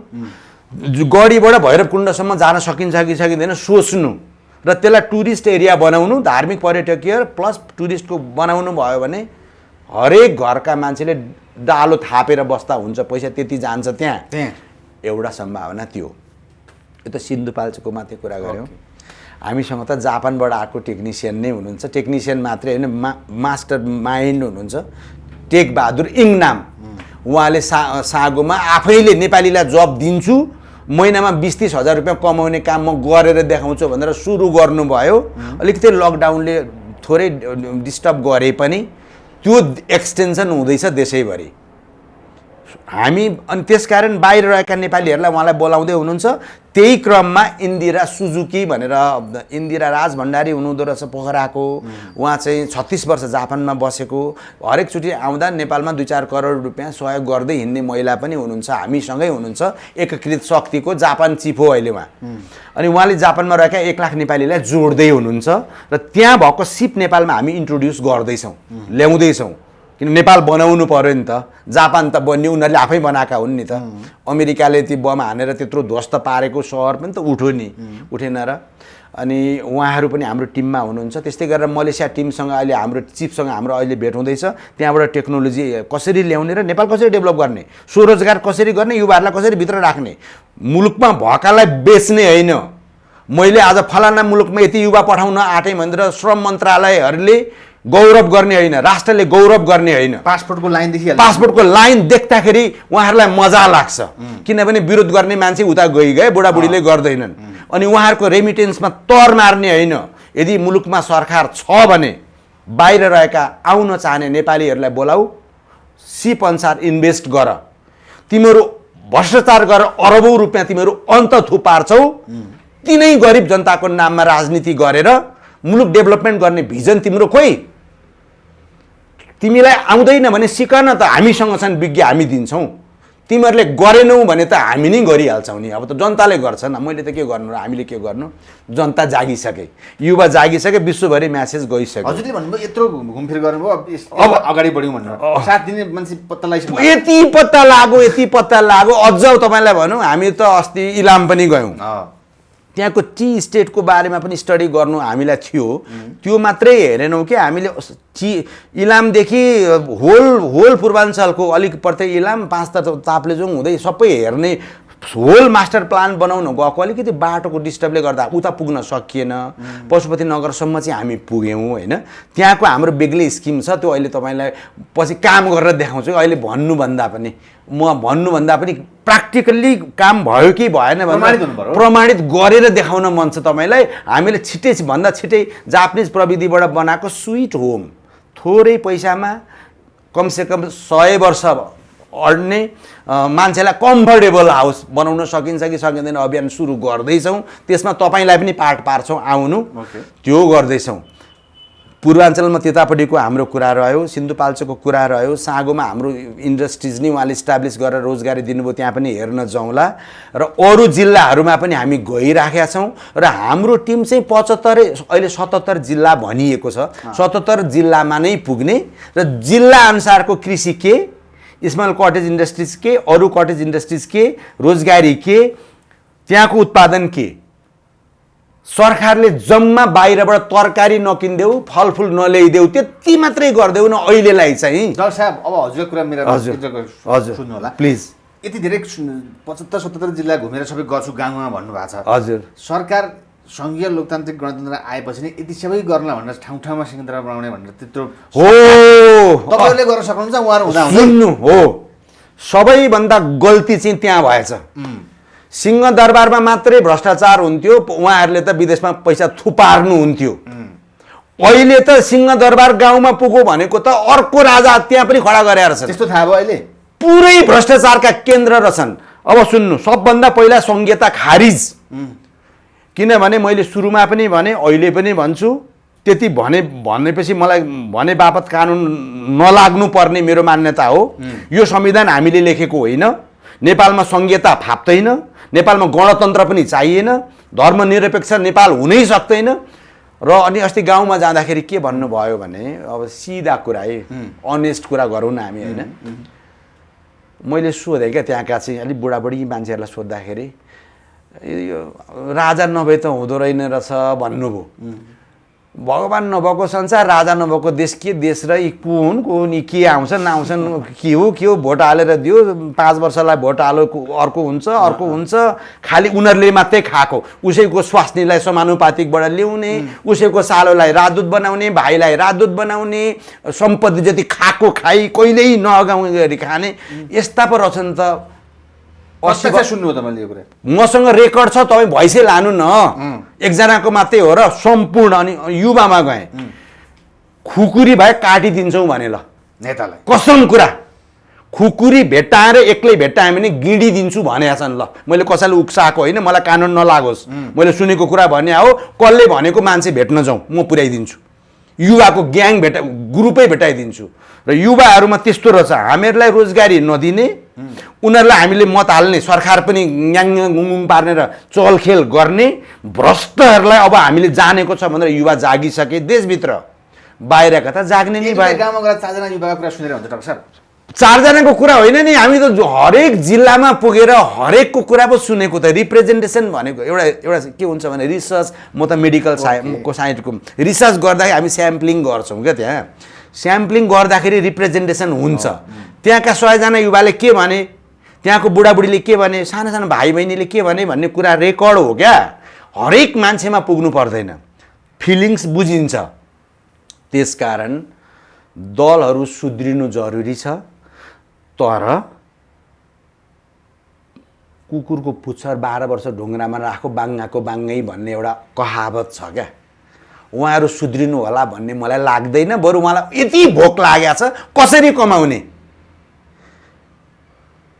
गढीबाट भैरवकुण्डसम्म जान सकिन्छ कि सकिँदैन सोच्नु, र त्यसलाई टुरिस्ट एरिया बनाउनु, धार्मिक पर्यटकीय प्लस टुरिस्टको बनाउनु भयो भने हरेक घरका मान्छेले डालो थापेर बस्दा हुन्छ, पैसा त्यति जान्छ त्यहाँ। एउटा सम्भावना त्यो। यो त सिन्धुपाल्चोको मात्रै कुरा गऱ्यौँ। हामीसँग त जापानबाट आएको टेक्निसियन नै हुनुहुन्छ, टेक्निसियन मात्रै होइन, मास्टर माइन्ड हुनुहुन्छ, टेकबहादुर इङनाम। उहाँले सागोमा आफैले नेपालीलाई जब दिन्छु, महिनामा 20-30 हजार रुपियाँ कमाउने काम म गरेर देखाउँछु भनेर सुरु गर्नुभयो। अलिकति लकडाउनले थोरै डिस्टर्ब गरे पनि त्यो एक्सटेन्सन हुँदैछ देशैभरि। हामी अनि त्यसकारण बाहिर रहेका नेपालीहरूलाई उहाँलाई बोलाउँदै हुनुहुन्छ। त्यही क्रममा इन्दिरा सुजुकी भनेर, इन्दिरा राज भण्डारी हुनुहुँदो रहेछ पोखराको, उहाँ चाहिँ 36 वर्ष जापानमा बसेको, हरेकचोटि आउँदा नेपालमा 2-4 करोड रुपियाँ सहयोग गर्दै हिँड्ने महिला पनि हुनुहुन्छ, हामीसँगै हुनुहुन्छ। एकीकृत शक्तिको जापान चिफ हो अहिले उहाँ। अनि उहाँले जापानमा रहेका 1 लाख नेपालीलाई जोड्दै हुनुहुन्छ र त्यहाँ भएको सिप नेपालमा हामी इन्ट्रोड्युस गर्दैछौँ, ल्याउँदैछौँ। किन नेपाल बनाउनु पर्यो नि त, जापान त बन्यो, उनीहरूले आफै बनाएका हुन् नि त। अमेरिकाले ती बम हानेर त्यत्रो ध्वस्त पारेको सहर पनि त उठ्यो नि, उठेन र। अनि उहाँहरू पनि हाम्रो टिममा हुनुहुन्छ। त्यस्तै गरेर मलेसिया टिमसँग अहिले हाम्रो चिफसँग हाम्रो अहिले भेट हुँदैछ। त्यहाँबाट टेक्नोलोजी कसरी ल्याउने र नेपाल कसरी डेभलप गर्ने, स्वरोजगार कसरी गर्ने, युवाहरूलाई कसरी भित्र राख्ने, मुलुकमा भएकालाई बेच्ने होइन। मैले आज फलाना मुलुकमा यति युवा पठाउन आँटेँ भनेर श्रम मन्त्रालयहरूले गौरव गर्ने होइन, राष्ट्रले गौरव गर्ने होइन। पासपोर्टको लाइन देख्दाखेरि उहाँहरूलाई मजा लाग्छ, किनभने विरोध गर्ने मान्छे उता गए बुढाबुढीले गर्दैनन्। अनि उहाँहरूको रेमिटेन्समा तर मार्ने होइन। यदि मुलुकमा सरकार छ भने बाहिर रहेका आउन चाहने नेपालीहरूलाई बोलाऊ, सिप अनुसार इन्भेस्ट गर, तिमीहरू भ्रष्टाचार गरेर अरबौँ रुपियाँ तिमीहरू अन्त थुपार्छौ, तिनै गरिब जनताको नाममा राजनीति गरेर मुलुक डेभलपमेन्ट गर्ने भिजन तिम्रो खोइ। तिमीलाई आउँदैन भने सिक न त, हामीसँग छन् विज्ञ, हामी दिन्छौँ। तिमीहरूले गरेनौ भने त हामी नै गरिहाल्छौँ नि। अब त जनताले गर्छ न, मैले त के गर्नु र हामीले के गर्नु। जनता जागिसके, युवा जागिसके, विश्वभरि म्यासेज गइसक्यो। हजुरले भन्नुभयो यत्रो घुमफिर गर्नुभयो, अब अगाडि बढ्यौँ भन्नु, 7 दिने मान्छे पत्ता लगाइसक्यो। यति पत्ता लाग्यो। अझ तपाईँलाई भनौँ, हामी त अस्ति इलाम पनि गयौँ। त्यहाँको टी स्टेटको बारेमा पनि स्टडी गर्नु हामीलाई थियो। त्यो मात्रै हेरेनौँ कि हामीले इलामदेखि होल पूर्वाञ्चलको अलिक प्रत्येक इलाम 5 ताप्लेजुङ हुँदै सबै हेर्ने होल मास्टर प्लान बनाउन गएको, अलिकति बाटोको डिस्टर्बले गर्दा उता पुग्न सकिएन। पशुपति नगरसम्म चाहिँ हामी पुग्यौँ होइन। त्यहाँको हाम्रो बेग्लै स्किम छ, त्यो अहिले तपाईँलाई पछि काम गरेर देखाउँछु। अहिले भन्नुभन्दा पनि प्र्याक्टिकल्ली काम भयो कि भएन भनेर प्रमाणित गरेर देखाउन मन छ तपाईँलाई। हामीले भन्दा छिटै जापानिज प्रविधिबाट बनाएको स्विट होम, थोरै पैसामा कमसेकम 100 वर्ष अड्ने मान्छेलाई कम्फर्टेबल हाउस बनाउन सकिन्छ कि सकिँदैन अभियान सुरु गर्दैछौँ। त्यसमा तपाईँलाई पनि पार्ट पार्छौँ, आउनु। त्यो गर्दैछौँ। पूर्वाञ्चलमा त्यतापट्टिको हाम्रो कुरा रह्यो, सिन्धुपाल्चोकको कुरा रह्यो, साँगोमा हाम्रो इन्डस्ट्रिज नै उहाँले इस्टाब्लिस गरेर रोजगारी दिनुभयो, त्यहाँ पनि हेर्न जाउँला। र अरू जिल्लाहरूमा पनि हामी गइराखेका छौँ र हाम्रो टिम चाहिँ 75 अहिले 77 जिल्ला भनिएको छ। 77 जिल्लामा नै पुग्ने र जिल्ला अनुसारको कृषि के, स्मल कटेज इन्डस्ट्रिज के, अरू कटेज इन्डस्ट्रिज के, रोजगारी के, त्यहाँको उत्पादन के, सरकारले जम्मा बाहिरबाट तरकारी नकिन्देऊ, फलफुल नल्याइदेऊ, त्यति मात्रै गरिदेऊ न अहिलेलाई चाहिँ। डाक्टर साहब अब हजुरको कुरा मेरो हजुर सुन्नु होला प्लिज। यति धेरै 75-77 जिल्ला घुमेर सबै गर्छु गाउँमा भन्नुभएको छ। हजुर सरकार सङ्घीय लोकतान्त्रिक गणतन्त्र आएपछि नै यति सबै गर्ला भनेर ठाउँ ठाउँमा सिंहदरबार बनाउने भनेर त्यत्रो हो तपाईँहरूले गर्न सक्नुहुन्छ। उहाँहरू हुँदा सुन्नु हो, सबैभन्दा गल्ती चाहिँ त्यहाँ भएछ। सिंहदरबारमा मात्रै भ्रष्टाचार हुन्थ्यो, उहाँहरूले त विदेशमा पैसा थुपार्नुहुन्थ्यो। अहिले त सिंहदरबार गाउँमा पुग्यो भनेको त अर्को राजा त्यहाँ पनि खडा गरेर छ। त्यस्तो थाहा भयो अहिले? पुरै भ्रष्टाचारका केन्द्र रहेछन्। अब सुन्नु, सबभन्दा पहिला संहिता खारिज, किनभने मैले सुरुमा पनि भने अहिले पनि भन्छु, त्यति भनेपछि मलाई भने बापत कानुन नलाग्नु पर्ने मेरो मान्यता हो। यो संविधान हामीले लेखेको होइन। नेपालमा संहिता फाप्दैन, नेपालमा गणतन्त्र पनि चाहिएन, धर्मनिरपेक्ष नेपाल हुनै सक्दैन। र अनि अस्ति गाउँमा जाँदाखेरि के भन्नुभयो भने, अब सिधा कुरा है, अनेस्ट कुरा गरौँ न हामी होइन। मैले सोधेँ क्या त्यहाँका चाहिँ अलिक बुढाबुढी मान्छेहरूलाई सोद्धाखेरि, राजा नभए त हुँदो रहेन रहेछ भन्नुभयो। भगवान नभएको संसार, राजा नभएको देश के देश र यी को हुन् के आउँछन् नआउँछन्, के हो भोट हालेर दियो, 5 वर्षलाई भोट हालो अर्को हुन्छ, खालि उनीहरूले मात्रै खाएको, उसैको स्वास्नीलाई समानुपातिकबाट ल्याउने, उसैको सालोलाई राजदूत बनाउने, भाइलाई राजदूत बनाउने, सम्पत्ति जति खाएको खाइ, कहिल्यै नअगाउँ गरी खाने, यस्ता पो रहेछन् त। सुन्नु हो तपाईँले यो कुरा? मसँग रेकर्ड छ, तपाईँ भैँसे लानु न। एकजनाको मात्रै हो र सम्पूर्ण। अनि युवामा गएँ, खुकुरी भए काटिदिन्छौँ भने ल नेतालाई कसम कुरा, खुकुरी भेट्टाएर एक्लै भेट्टाएँ भने गिडिदिन्छु भनेका छन्। ल मैले कसैले उक्साएको होइन, मलाई कानुन नलागोस्, मैले सुनेको कुरा भने हो। कसले भनेको मान्छे भेट्न जाउँ, म पुर्याइदिन्छु। युवाको ग्याङ ग्रुपै भेटाइदिन्छु। र युवाहरूमा त्यस्तो रहेछ, हामीहरूलाई रोजगारी नदिने, उनीहरूलाई हामीले मत हाल्ने, सरकार पनि ङुङ पार्ने र चलखेल गर्ने भ्रष्टहरूलाई अब हामीले जानेको छ भनेर युवा जागिसके। देशभित्र बाहिरका त जाग्ने नै भयो। गाउँमा गएर 4 जना युवाको कुरा सुनेर हुन्छ डाक्टर साहब? 4 जनाको कुरा होइन नि, हामी त हरेक जिल्लामा पुगेर हरेकको कुरा पो सुनेको। त रिप्रेजेन्टेसन भनेको एउटा के हुन्छ भने, रिसर्च, म त मेडिकल साइन्सको रिसर्च गर्दाखेरि हामी स्याम्पलिङ गर्छौँ क्या। त्यहाँ स्याम्पलिङ गर्दाखेरि रिप्रेजेन्टेसन हुन्छ। त्यहाँका 100 जना युवाले के भने, त्यहाँको बुढाबुढीले के भने, साना साना भाइ बहिनीले के भने भन्ने कुरा रेकर्ड हो क्या। हरेक मान्छेमा पुग्नु पर्दैन, फिलिङ्स बुझिन्छ। त्यसकारण दलहरू सुध्रिनु जरुरी छ। तर कुकुरको पुच्छर 12 वर्ष ढुङ्ग्रामा राखो, बाङ्गाको बाङ्गै भन्ने एउटा कहावत छ क्या। उहाँहरू सुध्रिनु होला भन्ने मलाई लाग्दैन। बरु उहाँलाई यति भोक लागेको छ, कसरी कमाउने,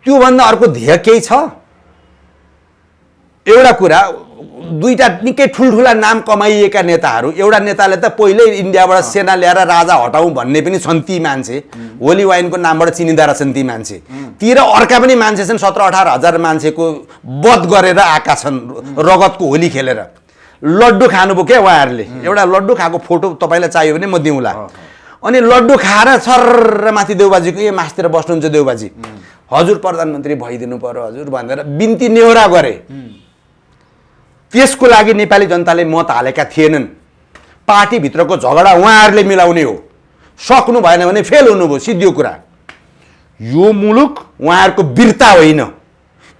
त्योभन्दा अर्को ध्येय केही छ? एउटा कुरा, 2टा निकै ठुल्ठुला नाम कमाइएका नेताहरू, एउटा नेताले त पहिल्यै इन्डियाबाट सेना ल्याएर राजा हटाउँ भन्ने पनि छन् ती मान्छे, होली वाइनको नामबाट चिनिँदा रहेछन् ती मान्छे। ती र अर्का पनि मान्छे छन्, 17-18 हजार मान्छेको वध गरेर आएका छन् रगतको होली खेलेर। लड्डु खानुभयो क्या उहाँहरूले। एउटा लड्डु खाएको फोटो तपाईँलाई चाहियो भने म दिउँला। अनि लड्डु खाएर सर्र माथि देउबाजीको ए मासतिर बस्नुहुन्छ देउबाजी, हजुर प्रधानमन्त्री भइदिनु पर्यो हजुर भनेर बिन्ती नेहोरा गरे। त्यसको लागि नेपाली जनताले मत हालेका थिएनन्। पार्टीभित्रको झगडा उहाँहरूले मिलाउने हो। सक्नु भएन भने फेल हुनुभयो, सिद्धो कुरा। यो मुलुक उहाँहरूको वीरता होइन,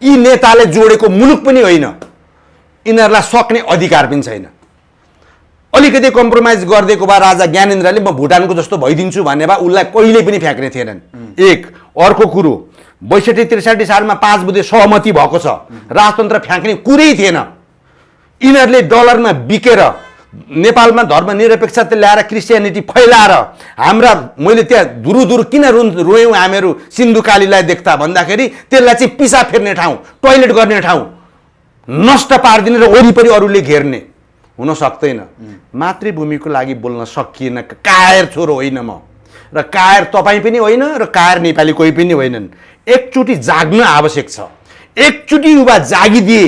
यी नेताले जोडेको मुलुक पनि होइन। यिनीहरूलाई सक्ने अधिकार पनि छैन। अलिकति कम्प्रोमाइज गरिदिएको भए राजा ज्ञानेन्द्रले म भुटानको जस्तो भइदिन्छु भन्ने भए उसलाई कहिले पनि फ्याँक्ने थिएनन्। एक अर्को कुरो, 62-63 सालमा 5 बुँदे सहमति भएको छ, राजतन्त्र फ्याँक्ने कुरै थिएन। यिनीहरूले डलरमा बिकेर नेपालमा धर्मनिरपेक्षता ल्याएर क्रिस्चियनिटी फैलाएर मैले त्यहाँ दुरुदुरु किन रोयौँ हामीहरू सिन्धुकालीलाई देख्दा भन्दाखेरि त्यसलाई चाहिँ पिसाब फेर्ने ठाउँ, टोइलेट गर्ने ठाउँ नष्ट पारिदिने र वरिपरि अरूले घेर्ने हुन सक्दैन। मातृभूमिको लागि बोल्न सकिएन। कायर छोरो होइन म, र कायर तपाईँ पनि होइन, र कायर नेपाली कोही पनि होइनन्। एकचोटि जाग्न आवश्यक छ। एकचोटि युवा जागिदिए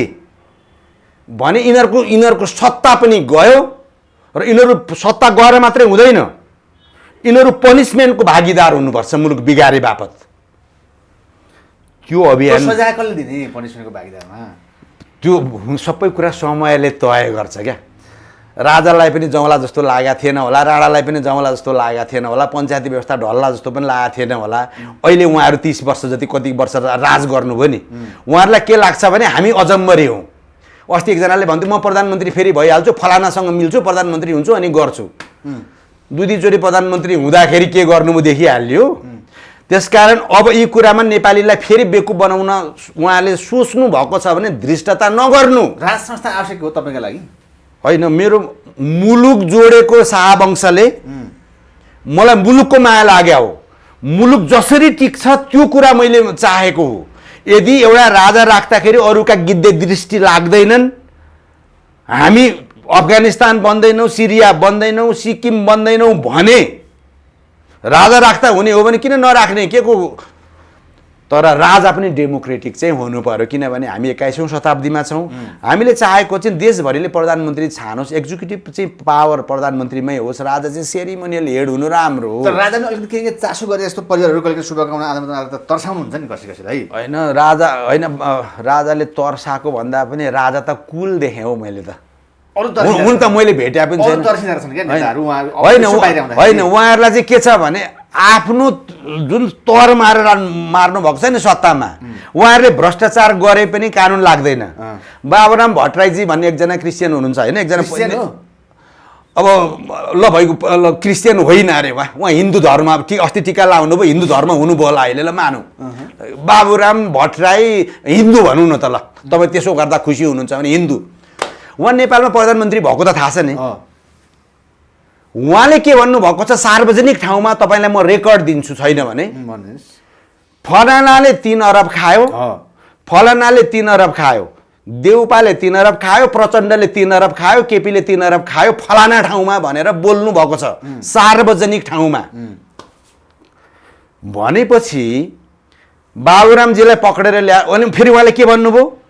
भने यिनीहरूको सत्ता पनि गयो, र यिनीहरू सत्ता गएर मात्रै हुँदैन, यिनीहरू पनिसमेन्टको भागीदार हुनुपर्छ मुलुक बिगारे बापत। त्यो अभियान सजाय कसले दिने पनिसमेन्टको भागीदारमा? त्यो सबै कुरा समयले तय गर्छ क्या। राजालाई पनि जमला जस्तो लागेको थिएन होला, राणालाई पनि जमला जस्तो लागेको थिएन होला, पञ्चायती व्यवस्था ढल्ला जस्तो पनि लागेको थिएन होला। अहिले उहाँहरू 30 वर्ष जति कति वर्ष राज गर्नुभयो नि, उहाँहरूलाई के लाग्छ भने हामी अजम्बरी हौँ। अस्ति एकजनाले भन्थ्यो म प्रधानमन्त्री फेरि भइहाल्छु, फलानासँग मिल्छु, प्रधानमन्त्री हुन्छु अनि गर्छु। 2-3 चोटि प्रधानमन्त्री हुँदाखेरि के गर्नुभयो देखिहाल्यो। त्यसकारण अब यी कुरामा नेपालीलाई फेरि बेकुब बनाउन उहाँले सोच्नु भएको छ भने धृष्टता नगर्नु। राज संस्था आवश्यक हो तपाईँको लागि? होइन, मेरो मुलुक जोडेको शाहवंशले मलाई मुलुकको माया लाग्यो हो। मुलुक जसरी टिक्छ त्यो कुरा मैले चाहेको हो। यदि एउटा राजा राख्दाखेरि अरूका गिद्धे दृष्टि लाग्दैनन्, हामी अफगानिस्तान बन्दैनौँ, सिरिया बन्दैनौँ, सिक्किम बन्दैनौँ भने राजा राख्दा हुने हो भने किन नराख्ने, के को? तर राजा पनि डेमोक्रेटिक चाहिँ हुनु पर्यो, किनभने हामी 21औं शताब्दीमा छौँ। हामीले चाहेको चाहिँ देशभरिले प्रधानमन्त्री छानोस्, एक्जिक्युटिभ चाहिँ पावर प्रधानमन्त्रीमै होस्, राजा चाहिँ सेरिमोनियल हेड हुनु राम्रो हो। तर राजाले अलिकति के चासो गरे जस्तो परिवारहरूको अलिकति शुभकामना आदान-प्रदान तर्साउनुहुन्छ नि कसै-कसैलाई। होइन राजाले तर्साएको भन्दा पनि राजा त कुल देखेँ हो मैले त। हुन त मैले भेट्या पनि छैन। होइन, उहाँहरूलाई चाहिँ के छ भने आफ्नो जुन तर मार्नु भएको छ नि सत्तामा, उहाँहरूले भ्रष्टाचार गरे पनि कानुन लाग्दैन। बाबुराम भट्टराईजी भन्ने एकजना क्रिस्चियन हुनुहुन्छ होइन, एकजना अब ल भइगयो क्रिस्चियन होइन अरे उहाँ हिन्दू धर्म, अस्ति टिका लाउनु भयो, हिन्दू धर्म हुनुभयो होला अहिले, ल मानौँ। बाबुराम भट्टराई हिन्दू भनौँ न त, ल तपाईँ त्यसो गर्दा खुसी हुनुहुन्छ भने हिन्दू। उहाँ नेपालमा प्रधानमन्त्री भएको त थाहा छ नि। उहाँले के भन्नुभएको छ, सार्वजनिक ठाउँमा तपाईँलाई म रेकर्ड दिन्छु, छैन भने फलानाले 3 अरब खायो, फलानाले 3 अरब खायो, देउपाले 3 अरब खायो, प्रचण्डले 3 अरब खायो, केपीले 3 अरब खायो फलाना ठाउँमा भनेर बोल्नु भएको छ, सार्वजनिक ठाउँमा। भनेपछि बाबुरामजीलाई पक्रेर ल्या, अनि फेरि उहाँले के भन्नुभयो,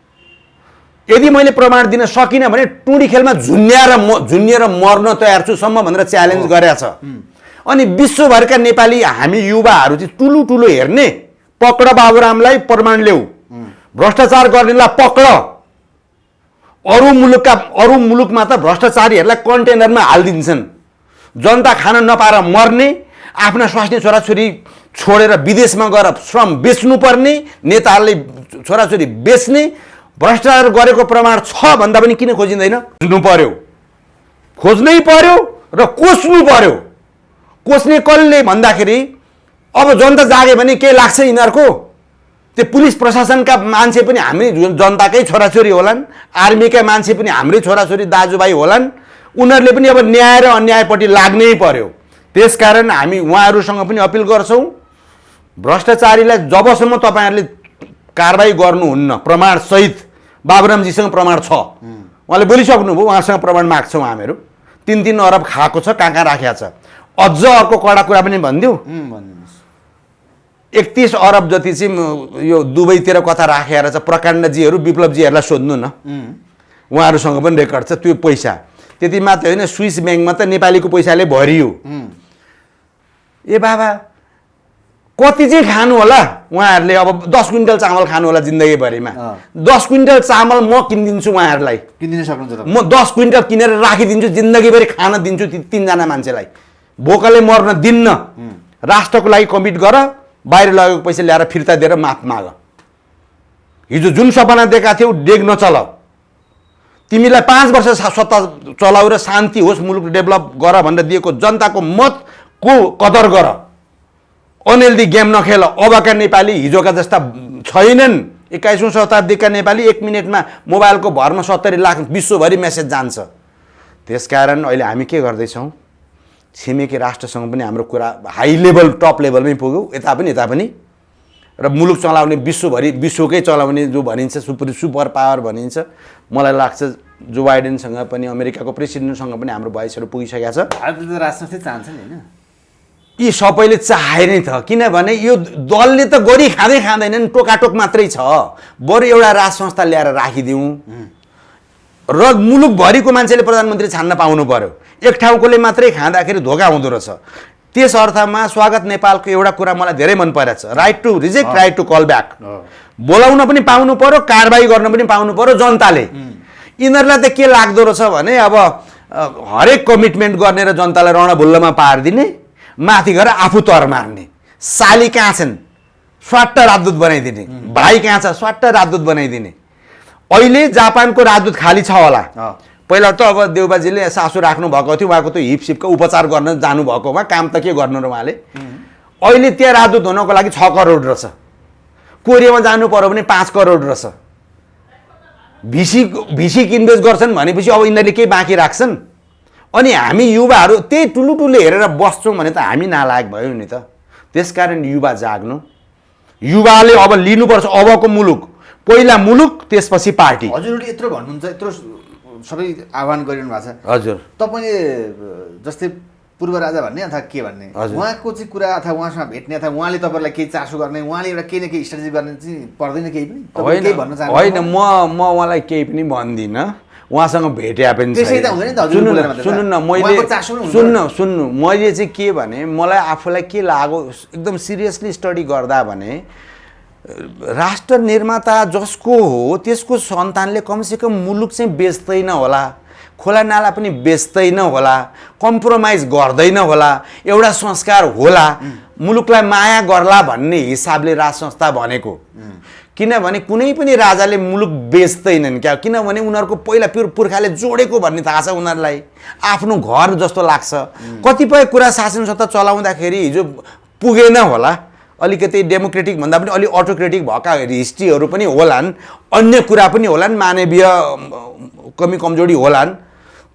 यदि मैले प्रमाण दिन सकिनँ भने टुँडी खेलमा झुन्निएर मर्न तयार छु सम्म भनेर च्यालेन्ज गरेछ। अनि विश्वभरका नेपाली हामी युवाहरू चाहिँ ठुलो हेर्ने, पक्र बाबुरामलाई प्रमाण ल्याऊ, भ्रष्टाचार गर्नेलाई पक्र। अरू मुलुकमा त भ्रष्टाचारीहरूलाई कन्टेनरमा हालिदिन्छन्, जनता खान नपाएर मर्ने, आफ्ना स्वास्नी छोराछोरी छोडेर विदेशमा गएर श्रम बेच्नुपर्ने, नेताहरूले छोराछोरी बेच्ने, भ्रष्टाचार गरेको प्रमाण छ भन्दा पनि किन खोजिँदैन? खोज्नु पर्यो, खोज्नै पर्यो र कोस्नु पर्यो। कोस्ने कसले भन्दाखेरि अब जनता जागे भने के लाग्छ यिनीहरूको? त्यो पुलिस प्रशासनका मान्छे पनि हामी जनताकै छोराछोरी होलान्, आर्मीका मान्छे पनि हाम्रै छोराछोरी दाजुभाइ होलान्, उनीहरूले पनि अब न्याय र अन्यायपट्टि लाग्नै पर्यो। त्यसकारण हामी उहाँहरूसँग पनि अपिल गर्छौँ, भ्रष्टाचारीलाई जबसम्म तपाईँहरूले कारबाही गर्नुहुन्न प्रमाण सहित, बाबुरामजीसँग प्रमाण छ, उहाँले बोलिसक्नुभयो, उहाँसँग प्रमाण माग्छौँ हामीहरू, 3 अरब खाएको छ, कहाँ राखेको छ। अझ अर्को कडा कुरा पनि भनिदिउँ, 31 अरब जति चाहिँ यो दुबईतिर कथा राखेर छ। प्रकाण्डजीहरू विप्लवजीहरूलाई सोध्नु न, उहाँहरूसँग पनि रेकर्ड छ त्यो पैसा। त्यति मात्रै होइन, स्विस ब्याङ्कमा त नेपालीको पैसाले भरियो। ए बाबा, कति चाहिँ खानु होला उहाँहरूले अब 10 क्विन्टल चामल खानु होला जिन्दगीभरिमा 10 क्विन्टल चामल म किनिदिन्छु उहाँहरूलाई किनिदिन सक्नुहुन्छ म 10 क्विन्टल किनेर राखिदिन्छु जिन्दगीभरि खान दिन्छु ती 3 जना मान्छेलाई भोकले मर्न दिन्न राष्ट्रको लागि कमिट गर बाहिर लगेको पैसा ल्याएर फिर्ता दिएर माफ माग हिजो जुन सपना दिएका थियौ डेग नचल तिमीलाई 5 वर्ष सत्ता चलाउ र शान्ति होस् मुलुक डेभलप गर भनेर दिएको जनताको मतको कदर गर अनहेल्दी गेम नखेल अबका नेपाली हिजोका जस्ता छैनन् 21औं शताब्दीका नेपाली 1 मिनेटमा मोबाइलको भरमा 70 लाख विश्वभरि मेसेज जान्छ त्यसकारण अहिले हामी के गर्दैछौँ छिमेकी राष्ट्रसँग पनि हाम्रो कुरा हाई लेभल टप लेभलमै पुग्यो यता पनि र मुलुक चलाउने विश्वकै चलाउने जो भनिन्छ सुपर पावर भनिन्छ मलाई लाग्छ जो बाइडेनसँग पनि अमेरिकाको प्रेसिडेन्टसँग पनि हाम्रो भोइसहरू पुगिसकेको छ भारतले त राजनीति चाहन्छ नि हैन यी सबैले चाहे नै त किनभने यो दलले त गरी खाँदैनन् टोकाटोक मात्रै छ बरु एउटा राज संस्था ल्याएर राखिदिउँ र मुलुकभरिको मान्छेले प्रधानमन्त्री छान्न पाउनु पर्यो एक ठाउँकोले मात्रै खाँदाखेरि धोका हुँदो रहेछ त्यस अर्थमा स्वागत नेपालको एउटा कुरा मलाई धेरै मन परेछ right to reject right to call back बोलाउन पनि पाउनु पर्यो कारबाही गर्न पनि पाउनु पर्यो जनताले यिनीहरूलाई त के लाग्दो रहेछ भने अब हरेक कमिटमेन्ट गर्ने र जनतालाई रणभुल्लोमा पारिदिने माथि गएर आफू तर मार्ने साली कहाँ छन् स्वाट्ट राजदूत बनाइदिने भाइ कहाँ छ स्वाट्ट राजदूत बनाइदिने अहिले जापानको राजदूत खाली छ होला पहिला त अब देउबाजीले सासु राख्नु भएको थियो उहाँको त हिपसिपको उपचार गर्न जानुभएको उहाँ काम त के गर्नु र उहाँले अहिले त्यहाँ राजदूत हुनको लागि 6 करोड रहेछ कोरियामा जानु पर्यो भने 5 करोड रहेछ भिसी इन्भेस्ट गर्छन् भनेपछि अब यिनीहरूले केही बाँकी राख्छन् अनि हामी युवाहरू त्यही टुलुटुले हेरेर बस्छौँ भने त हामी नालायक भयौँ नि त त्यसकारण युवा जाग्नु युवाले अब लिनुपर्छ अबको मुलुक पहिला मुलुक त्यसपछि पार्टी हजुरले यत्रो भन्नुहुन्छ यत्रो सबै आह्वान गरिरहनु भएको छ हजुर तपाईले जस्तै पूर्व राजा भन्ने अथवा के भन्ने उहाँको चाहिँ कुरा अथवा उहाँसँग भेट्ने अथवा उहाँले तपाईँलाई केही चासो गर्ने उहाँले एउटा केही न केही स्ट्रेटेजी गर्ने चाहिँ पर्दैन केही पनि तपाईँ केही भन्न चाहनुहुन्छ होइन म उहाँलाई केही पनि भन्दिनँ उहाँसँग भेट्या पनि सुन्नु मैले चाहिँ के भने मलाई आफूलाई के लाग्यो एकदम सिरियसली स्टडी गर्दा भने राष्ट्र निर्माता जसको हो त्यसको सन्तानले कमसेकम मुलुक चाहिँ बेच्दैन होला खोला नाला पनि बेच्दैन होला कम्प्रोमाइज गर्दैन होला एउटा संस्कार होला मुलुकलाई माया गर्ला भन्ने हिसाबले राज संस्था भनेको किनभने कुनै पनि राजाले मुलुक बेच्दैनन् क्या किनभने उनीहरूको पहिला पुर्खाले जोडेको भन्ने थाहा छ उनीहरूलाई आफ्नो घर जस्तो लाग्छ कतिपय कुरा शासन सत्ता चलाउँदाखेरि हिजो पुगेन होला अलिकति डेमोक्रेटिक भन्दा पनि अलि अटोक्रेटिक भएका हिस्ट्रीहरू पनि होलान् अन्य कुरा पनि होलान् मानवीय कमी कमजोरी होलान्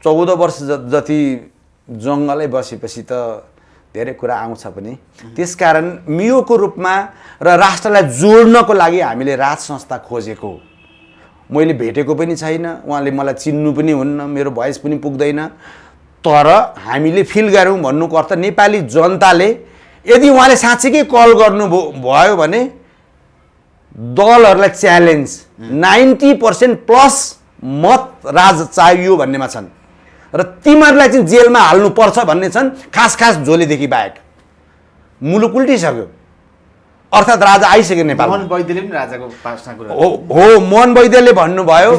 14 वर्ष जति जङ्गलै बसेपछि त धेरै कुरा आउँछ पनि त्यसकारण मियोको रूपमा र राष्ट्रलाई जोड्नको लागि हामीले राज संस्था खोजेको मैले भेटेको पनि छैन उहाँले मलाई चिन्नु पनि हुन्न मेरो भोइस पनि पुग्दैन तर हामीले फिल गरौँ भन्नुको अर्थ नेपाली जनताले यदि उहाँले साँच्चैकै कल गर्नु भयो भने दलहरूलाई च्यालेन्ज 90% प्लस मत राज चाहियो भन्नेमा छन् र तिमीहरूलाई चाहिँ जेलमा हाल्नुपर्छ भन्ने छन् खास झोलीदेखि बाहेक मुलुक उल्टिसक्यो अर्थात् राजा आइसक्यो नेपाल मोहन वैद्यले पनि राजाको पासना कुरा हो मोहन वैद्यले भन्नुभयो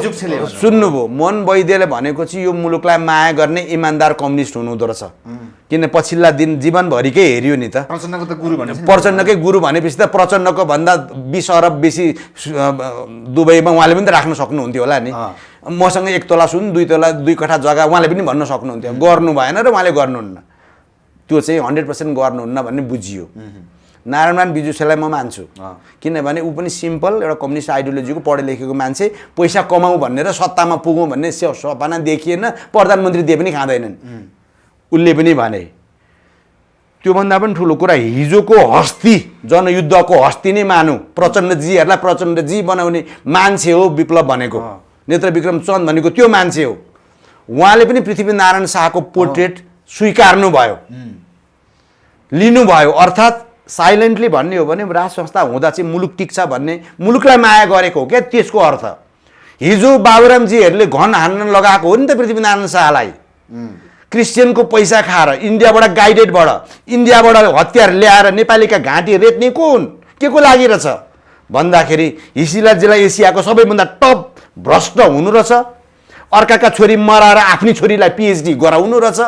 सुन्नुभयो मोहन वैद्यले भनेको चाहिँ यो मुलुकलाई माया गर्ने इमान्दार कम्युनिस्ट हुनुहुँदो रहेछ किन पछिल्ला दिन जीवनभरिकै हेरियो नि त प्रचण्डको त गुरु भने प्रचण्डकै गुरु भनेपछि त प्रचण्डको भन्दा 20 अरब बेसी दुबईमा उहाँले पनि त राख्न सक्नुहुन्थ्यो होला नि मसँग 1 तोला सुन 2 तोला 2 कठा जग्गा उहाँले पनि भन्न सक्नुहुन्थ्यो गर्नु भएन र उहाँले गर्नुहुन्न त्यो चाहिँ 100% गर्नुहुन्न भन्ने बुझियो नारायण बिजुसेलाई म मान्छु किनभने ऊ पनि सिम्पल एउटा कम्युनिस्ट आइडियोलोजीको पढे लेखेको मान्छे पैसा कमाऊ भन्ने र सत्तामा पुगौँ भन्ने सपना देखिएन प्रधानमन्त्री दिए पनि खाँदैनन् उसले पनि भने त्योभन्दा पनि ठुलो कुरा हिजोको हस्ती जनयुद्धको हस्ती नै मानौँ प्रचण्डजीहरूलाई प्रचण्डजी बनाउने मान्छे हो विप्लव भनेको नेत्र विक्रम चन्द भनेको त्यो मान्छे हो उहाँले पनि पृथ्वीनारायण शाहको पोर्ट्रेट स्वीकार्नु भयो लिनुभयो अर्थात् साइलेन्टली भन्ने हो भने राज संस्था हुँदा चाहिँ मुलुक टिक्छ भन्ने मुलुकलाई माया गरेको हो क्या त्यसको अर्थ हिजो बाबुरामजीहरूले घन हान्न लगाएको हो नि त पृथ्वीनारायण शाहलाई क्रिस्चियनको पैसा खाएर इन्डियाबाट गाइडेडबाट इन्डियाबाट हतियार ल्याएर नेपालीका घाँटी रेट्ने कुन के को लागि रहेछ भन्दाखेरि हिसिला जिल्ला एसियाको सबैभन्दा टप भ्रष्ट हुनु रहेछ, अर्काका छोरी मराएर आफ्नी छोरीलाई पिएचडी गराउनु रहेछ,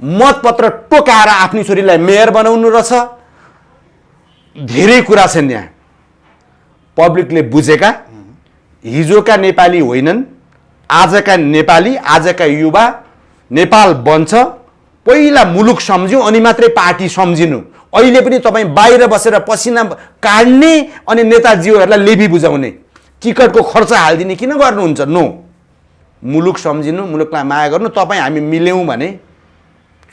मतपत्र टोकाएर आफ्नी छोरीलाई मेयर बनाउनु रहेछ। धेरै कुरा छन् यहाँ पब्लिकले बुझेका। हिजोका नेपाली होइनन्, आजका नेपाली, आजका युवा नेपाल बन्छ। पहिला मुलुक सम्झ्यौँ अनि मात्रै पार्टी सम्झिनु। अहिले पनि तपाईँ बाहिर बसेर पसिना काट्ने अनि नेताजीहरूलाई लेबी बुझाउने, टिकटको खर्च हालिदिने किन गर्नुहुन्छ? नो, मुलुक सम्झिनु, मुलुकलाई माया गर्नु। तपाईँ हामी मिल्यौँ भने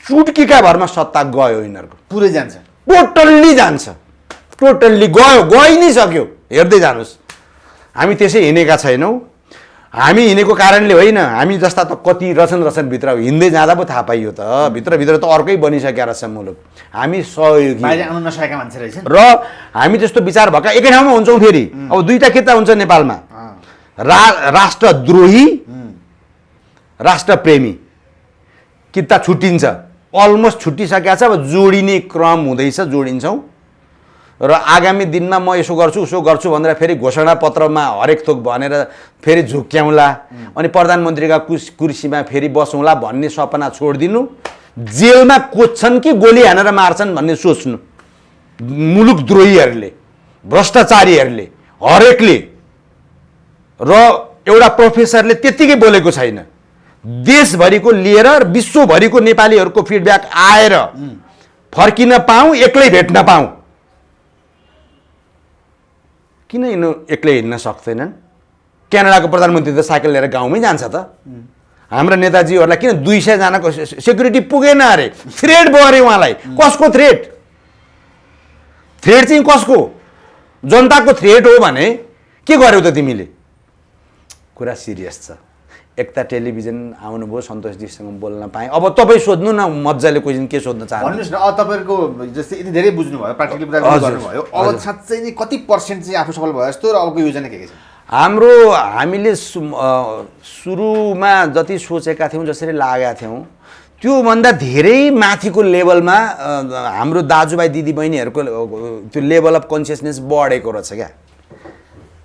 चुटकीका भरमा सत्ता गयो, यिनीहरूको पुरै जान्छ, टोटल्ली जान्छ, टोटल्ली गयो, गइ नै सक्यो। हेर्दै जानुहोस्, हामी त्यसै हिँडेका छैनौँ। हामी हिँडेको कारणले होइन, हामी जस्ता त कति रचन भित्र हिँड्दै जाँदा पो थाहा पाइयो त, भित्रभित्र त अर्कै बनिसकेका रहेछ मुलुक। हामी सहयोगी, बाहिर आउन नसकेका मान्छे रहेछन् र हामी त्यस्तो विचार भएका एकै ठाउँमा हुन्छौँ। फेरि अब दुईटा किता हुन्छ नेपालमा, राष्ट्रद्रोही, राष्ट्रप्रेमी किता छुट्टिन्छ। अलमोस्ट छुट्टिसकेका छ, अब जोडिने क्रम हुँदैछ, जोडिन्छौँ। र आगामी दिनमा म यसो गर्छु उसो गर्छु भनेर फेरि घोषणा पत्रमा हरेक थोक भनेर फेरि झुक्क्याउँला अनि प्रधानमन्त्रीका कुर्सीमा फेरि बसौँला भन्ने सपना छोडिदिनु। जेलमा कोच्छन् कि गोली हानेर मार्छन् भन्ने सोच्नु। मुलुकद्रोहीहरूले, भ्रष्टाचारीहरूले, हरेकले। र एउटा प्रोफेसरले त्यत्तिकै बोलेको छैन, देशभरिको लिएर विश्वभरिको नेपालीहरूको फिडब्याक आएर फर्किन पाऊँ, एक्लै भेट्न पाऊँ। किन यिनीहरू एक्लै हिँड्न सक्दैनन्? क्यानाडाको प्रधानमन्त्री त साइकल लिएर गाउँमै जान्छ त। हाम्रा नेताजीहरूलाई किन 200 जनाको सेक्युरिटी पुगेन अरे? थ्रेट भयो अरे उहाँलाई। कसको थ्रेट? थ्रेट चाहिँ कसको? जनताको थ्रेट हो भने के गर्यौ त तिमीले? कुरा सिरियस छ। एकता टेलिभिजन आउनुभयो, सन्तोषजीसँग बोल्न पाएँ। अब तपाईँ सोध्नु न, मजाले क्वेसन के सोध्न चाहनुहुन्छ? भन्नुहोस् न, अब तपाईँको जस्तै यति धेरै बुझ्नुभयो, प्र्याक्टिकली गर्नुभयो, अब साँच्चै नै कति पर्सेन्ट चाहिँ आफू सफल भयो जस्तो र अबको योजना के छ? हामीले सुरुमा जति सोचेका थियौँ, जसरी लागेका थियौँ, त्योभन्दा धेरै माथिको लेभलमा हाम्रो दाजुभाइ दिदीबहिनीहरूको त्यो लेभल अफ कन्सियसनेस बढेको रहेछ क्या।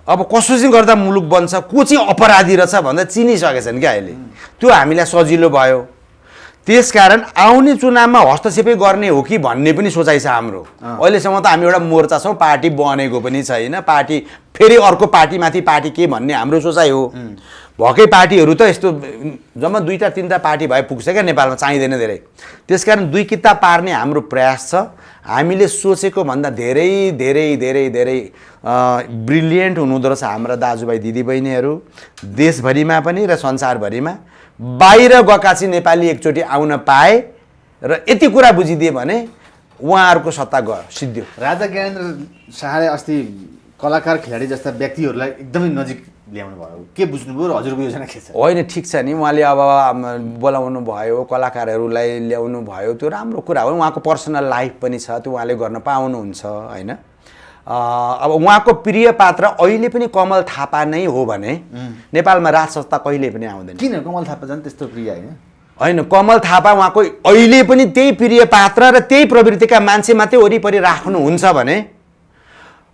अब कसो चाहिँ गर्दा मुलुक बन्छ, को चाहिँ अपराधी रहेछ भन्दा चिनिसकेछन् क्या अहिले। त्यो हामीलाई सजिलो भयो। त्यसकारण आउने चुनावमा हस्तक्षेपै गर्ने हो कि भन्ने पनि सोचाइ छ हाम्रो। अहिलेसम्म त हामी एउटा मोर्चा छौँ, पार्टी बनेको पनि छैन। पार्टी फेरि अर्को पार्टीमाथि पार्टी के भन्ने हाम्रो सोचाइ हो। भएकै पार्टीहरू त यस्तो जम्मा 2-3 पार्टी भए पुग्छ क्या नेपालमा, चाहिँदैन धेरै। त्यसकारण 2 किता पार्ने हाम्रो प्रयास छ। हामीले सोचेको भन्दा धेरै धेरै धेरै धेरै ब्रिलियन्ट हुनुहुँदो रहेछ हाम्रा दाजुभाइ दिदीबहिनीहरू, देशभरिमा पनि र संसारभरिमा। बाहिर गएका चाहिँ नेपाली एकचोटि आउन पाए र यति कुरा बुझिदिए भने उहाँहरूको सत्ता गयो, सिद्धियो। राजा ज्ञानेन्द्र शाहले अस्ति कलाकार खेलाडी जस्ता व्यक्तिहरूलाई एकदमै नजिक ल्याउनु भयो, के बुझ्नुभयो र हजुरको योजना के छ? होइन, ठिक छ नि, उहाँले अब बोलाउनु भयो, कलाकारहरूलाई ल्याउनु भयो, त्यो राम्रो कुरा हो। उहाँको पर्सनल लाइफ पनि छ, त्यो उहाँले गर्न पाउनुहुन्छ होइन। अब उहाँको प्रिय पात्र अहिले पनि कमल थापा नै हो भने नेपालमा राजसत्ता कहिले पनि आउँदैन। किन कमल थापा झन् त्यस्तो प्रिय होइन? होइन, कमल थापा उहाँको अहिले पनि त्यही प्रिय पात्र र त्यही प्रवृत्तिका मान्छे मात्रै वरिपरि राख्नुहुन्छ भने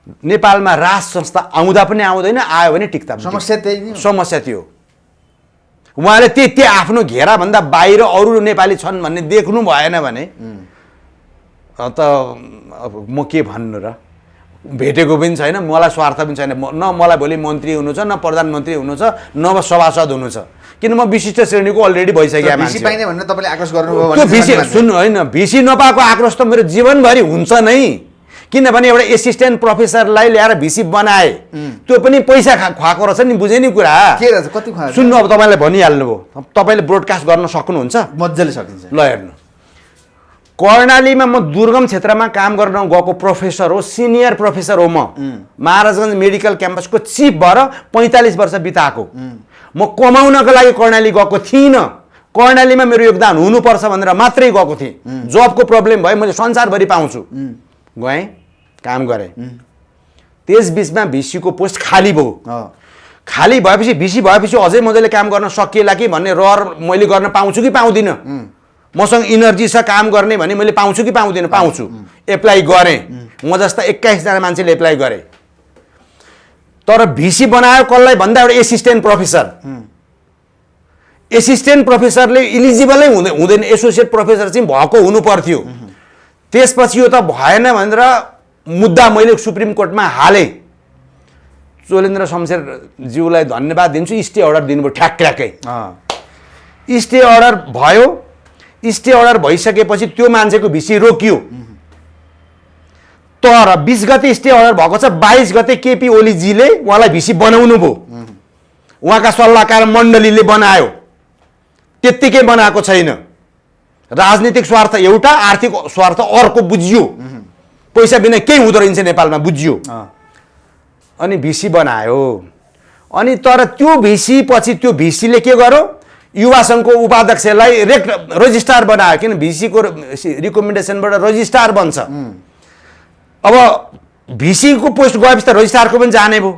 नेपालमा राज संस्था आउँदा पनि आउँदैन, आयो भने टिक्दा पनि। समस्या त्यही नै, समस्या त्यो उहाँले त्यही आफ्नो घेराभन्दा बाहिर अरू नेपाली छन् भन्ने देख्नु भएन भने त अब म के भन्नु र? भेटेको पनि छैन, मलाई स्वार्थ पनि छैन। न मलाई भोलि मन्त्री हुनु छ, न प्रधानमन्त्री हुनु छ, न सभासद हुनु छ, किन म विशिष्ट श्रेणीको अलरेडी भइसकेको मान्छे। भिसी पाइने भनेर तपाईँले आक्रोश गर्नुभयो भने भिसी सुन्नु होइन, भिसी नपाएको आक्रोश त मेरो जीवनभरि हुन्छ नै। किनभने एउटा एसिस्टेन्ट प्रोफेसरलाई ल्याएर भिसी बनाए, त्यो पनि पैसा खुवाएको रहेछ नि, बुझे नि कुरा के रहेछ, कति खुवाएको? सुन्नु, अब तपाईँलाई भनिहाल्नुभयो, तपाईँले ब्रोडकास्ट गर्न सक्नुहुन्छ? मजाले सकिन्छ। ल हेर्नु, कर्णालीमा म दुर्गम क्षेत्रमा काम गर्न गएको प्रोफेसर हो, सिनियर प्रोफेसर हो। म महाराजगञ्ज मेडिकल क्याम्पसको चिफ भएर 45 वर्ष बिताएको। म कमाउनको लागि कर्णाली गएको थिइनँ, कर्णालीमा मेरो योगदान हुनुपर्छ भनेर मात्रै गएको थिएँ। जबको प्रब्लम भयो, मैले संसारभरि पाउँछु, गएँ, काम गरेँ। त्यस बिचमा भिसीको पोस्ट खाली भयो। खाली भएपछि भिसी भएपछि अझै मजाले काम गर्न सकिएला कि भन्ने रहर मैले गर्न पाउँछु कि पाउँदिनँ मसँग इनर्जी छ काम गर्ने भने मैले पाउँछु कि पाउँदिनँ पाउँछु एप्लाई गरेँ म जस्ता 21 जना मान्छेले एप्लाई गरे तर भिसी बनायो कसलाई भन्दा एउटा एसिस्टेन्ट प्रोफेसरले इलिजिबलै हुँदैन एसोसिएट प्रोफेसर चाहिँ भएको हुनु पर्थ्यो त्यसपछि यो त भएन भनेर मुद्दा मैले सुप्रिम कोर्टमा हालेँ चोलेन्द्र शमशेर ज्यूलाई धन्यवाद दिन्छु स्टे अर्डर दिनुभयो ठ्याक्कै स्टे अर्डर भयो स्टे अर्डर भइसकेपछि त्यो मान्छेको भिसी रोकियो तर 20 गते स्टे अर्डर भएको छ 22 गते केपी ओलीजीले उहाँलाई भिसी बनाउनु भयो उहाँका सल्लाहकार मण्डलीले बनायो त्यत्तिकै बनाएको छैन राजनीतिक स्वार्थ एउटा आर्थिक स्वार्थ अर्को बुझियो पैसा बिना केही हुँदो रहेछ नेपालमा बुझियो अनि भिसी बनायो अनि तर त्यो भिसी पछि त्यो भिसीले के गर्यो युवा सङ्घको उपाध्यक्षलाई रजिस्ट्रार बनायो किन भिसीको रिकमेन्डेसनबाट रजिस्ट्रार बन्छ अब भिसीको पोस्ट गएपछि त रजिस्ट्रारको पनि जाने भयो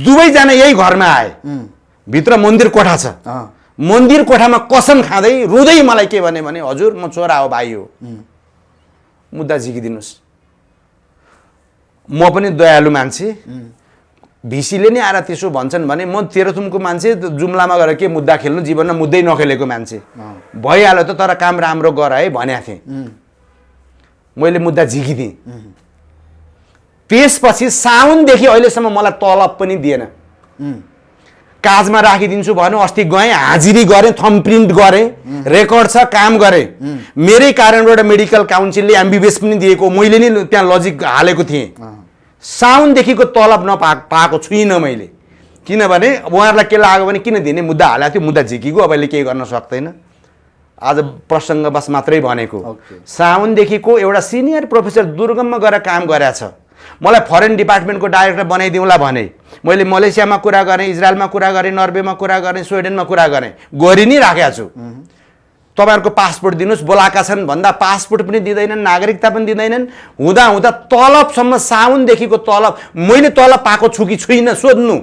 दुवैजना यही घरमा आए भित्र मन्दिर कोठा छ मन्दिर कोठामा कसम खाँदै रुँदै मलाई के भने हजुर म छोरा हो भाइ हो मुद्दा झिकिदिनुहोस् म पनि दयालु मान्छे भिसीले नै आएर त्यसो भन्छन् भने म तेह्रथुमको मान्छे जुम्लामा गएर के मुद्दा खेल्नु जीवनमा मुद्दै नखेलेको मान्छे भइहाल्यो त तर काम राम्रो गर है भनेको थिएँ मैले मुद्दा झिकिदिएँ त्यसपछि साउनदेखि अहिलेसम्म मलाई तलब पनि दिएन काजमा राखिदिन्छु भन्यो अस्ति गएँ हाजिरी गरेँ थम्ब प्रिन्ट गरेँ रेकर्ड छ काम गरेँ मेरै कारणबाट मेडिकल काउन्सिलले एमबिबिएस पनि दिएको मैले नि त्यहाँ लजिक हालेको थिएँ साउनदेखिको तलब पाएको छुइनँ मैले किनभने उहाँहरूलाई के लाग्यो भने किन दिने मुद्दा हालेको थियो मुद्दा झिकिको अब अहिले केही गर्न सक्दैन आज प्रसङ्गवश मात्रै भनेको साउनदेखिको एउटा सिनियर प्रोफेसर दुर्गममा गएर काम गरेछ मलाई फरेन डिपार्टमेन्टको डाइरेक्टर बनाइदिउँला भने मैले मलेसियामा कुरा गरेँ इजरायलमा कुरा गरेँ नर्वेमा कुरा गरेँ स्विडेनमा कुरा गरेँ गरि नै राखेको छु तपाईँहरूको पासपोर्ट दिनुहोस् बोलाएका छन् भन्दा पासपोर्ट पनि दिँदैनन् नागरिकता पनि दिँदैनन् हुँदा हुँदा तलबसम्म साउनदेखिको तलब मैले तलब पाएको छु कि छुइनँ सोध्नु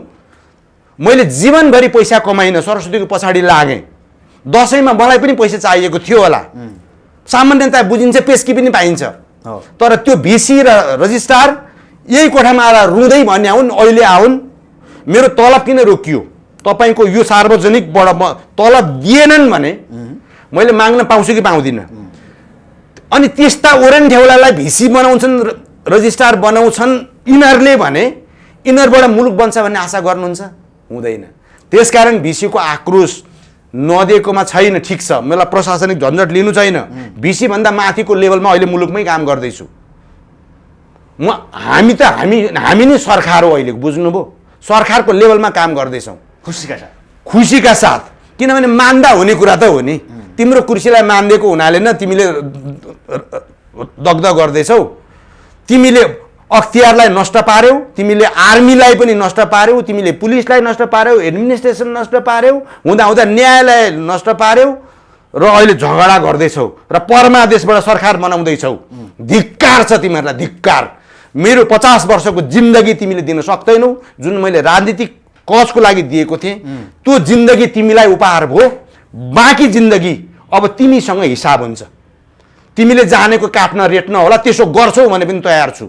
मैले जीवनभरि पैसा कमाइनँ सरस्वतीको पछाडि लागेँ दसैँमा मलाई पनि पैसा चाहिएको थियो होला सामान्यतया बुझिन्छ पेस्की पनि पाइन्छ तर त्यो भिसी र रजिस्ट्रार यही कोठामा आएर रुँदै भन्ने आउन् अहिले आउन् मेरो तलब किन रोकियो तपाईँको यो सार्वजनिकबाट तलब दिएनन् भने मैले माग्न पाउँछु कि पाउँदिनँ अनि त्यस्ता ओरेन ठेउलालाई भिसी बनाउँछन् रजिस्ट्रार बनाउँछन् यिनीहरूले भने यिनीहरूबाट मुलुक बन्छ भन्ने आशा गर्नुहुन्छ हुँदैन त्यसकारण भिसीको आक्रोश नदिएकोमा छैन ठिक छ मलाई प्रशासनिक झन्झट लिनु छैन भिसी भन्दा माथिको लेभलमा अहिले मुलुकमै काम गर्दैछु हामी नै सरकार हो अहिले बुझ्नुभयो सरकारको लेभलमा काम गर्दैछौँ खुसीका साथ किनभने मान्दा हुने कुरा त हो नि तिम्रो कुर्सीलाई मान्दिएको हुनाले न तिमीले दग्ध गर्दैछौ तिमीले अख्तियारलाई नष्ट पार्यौ तिमीले आर्मीलाई पनि नष्ट पार्यौ तिमीले पुलिसलाई नष्ट पार्यौ एडमिनिस्ट्रेसन नष्ट पार्यौ हुँदा हुँदा न्यायालय नष्ट पार्यौ र अहिले झगडा गर्दैछौ र परमादेशबाट सरकार बनाउँदैछौ धिक्कार छ तिमीहरूलाई धिक्कार मेरो 50 वर्षको जिन्दगी तिमीले दिन सक्दैनौ जुन मैले राजनीतिक कजको लागि दिएको थिएँ त्यो जिन्दगी तिमीलाई उपहार भयो बाँकी जिन्दगी अब तिमीसँग हिसाब हुन्छ तिमीले जानेको काट्न रेट्न होला त्यसो गर्छौ भने पनि तयार छु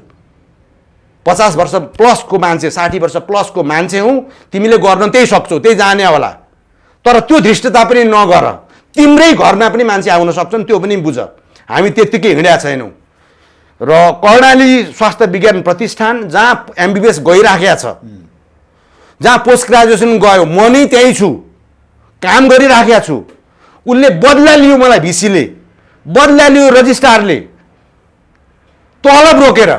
50 वर्ष प्लसको मान्छे 60 वर्ष प्लसको मान्छे हौ तिमीले गर्न त्यही सक्छौ त्यही जाने होला तर त्यो धृष्टता पनि नगर तिम्रै घरमा पनि मान्छे आउन सक्छन् त्यो पनि बुझ हामी त्यत्तिकै हिँडेका छैनौँ र कर्णाली स्वास्थ्य विज्ञान प्रतिष्ठान जहाँ एमबिबिएस गइराखेको छ जहाँ पोस्ट ग्रेजुएसन गयो म नै त्यही छु काम गरिराखेको छु उसले बदला लियो मलाई भिसीले बदला लियो रजिस्ट्रारले तलब रोकेर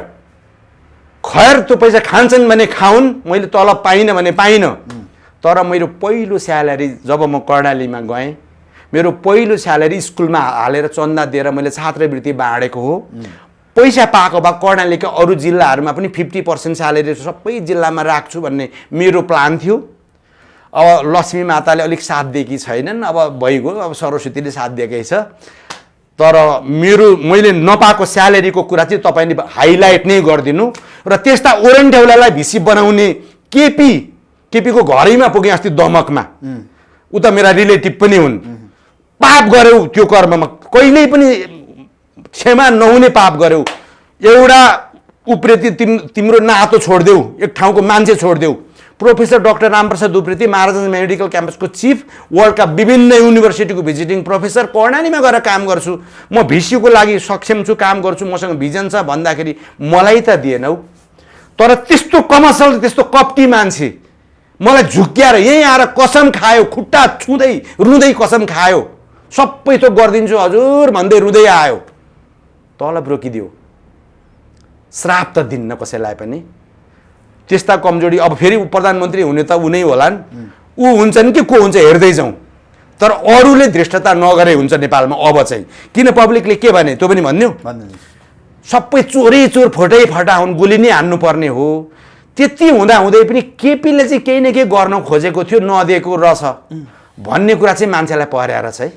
खैर त्यो पैसा खान्छन् भने खाउन् मैले तलब पाइनँ भने पाइनँ तर मेरो पहिलो स्यालेरी जब म कर्णालीमा गएँ मेरो पहिलो स्यालेरी स्कुलमा हालेर चन्दा दिएर मैले छात्रवृत्ति बाँडेको हो पैसा पाएको भए कर्णालीका अरू जिल्लाहरूमा पनि 50% स्यालेरी सबै जिल्लामा राख्छु भन्ने मेरो प्लान थियो अब लक्ष्मी माताले अलिक साथ दिएकी छैनन् अब भइगयो अब सरस्वतीले साथ दिएकै छ तर मैले नपाएको स्यालेरीको कुरा चाहिँ तपाईँले हाइलाइट नै गरिदिनु र त्यस्ता ओरेन ढेउलालाई भिसी बनाउने केपी केपीको घरैमा पुगेँ अस्ति दमकमा, उता मेरा रिलेटिभ पनि हुन्। पाप गर्यौ त्यो कर्ममा, कहिल्यै पनि क्षमा नहुने पाप गर्यौ। एउटा उप्रेती तिम्रो नातो छोडिदेऊ, एक ठाउँको मान्छे छोडिदेऊ। प्रोफेसर डाक्टर रामप्रसाद उप्रेती महाराजा मेडिकल क्याम्पसको चिफ, वर्ल्डका विभिन्न युनिभर्सिटीको भिजिटिङ प्रोफेसर, कर्णालीमा गएर काम गर्छु, म भिसीको लागि सक्षम छु, काम गर्छु, मसँग भिजन छ भन्दाखेरि मलाई त दिएनौ। तर त्यस्तो कमर्सल, त्यस्तो कप्टी मान्छे मलाई झुक्क्याएर यहीँ आएर कसम खायो, खुट्टा छुँदै रुँदै कसम खायो, सबै थोक गरिदिन्छु हजुर भन्दै रुँदै आयो। तलब रोकिदियो, श्राप त दिन्न कसैलाई पनि। त्यस्ता कमजोरी अब फेरि प्रधानमन्त्री हुने त उनै होलान्, ऊ हुन्छन् कि को हुन्छ हेर्दै जाउँ। तर अरूले धृष्टता नगरे हुन्छ नेपालमा अब चाहिँ। किन पब्लिकले के भने त्यो पनि भन्नु, सबै चोरै चोर फोटै फटा हुन्, गोली नै हान्नुपर्ने हो। त्यति हुँदाहुँदै पनि केपीले चाहिँ केही न केही गर्न खोजेको थियो, नदिएको रहेछ भन्ने कुरा चाहिँ मान्छेलाई परेर चाहिँ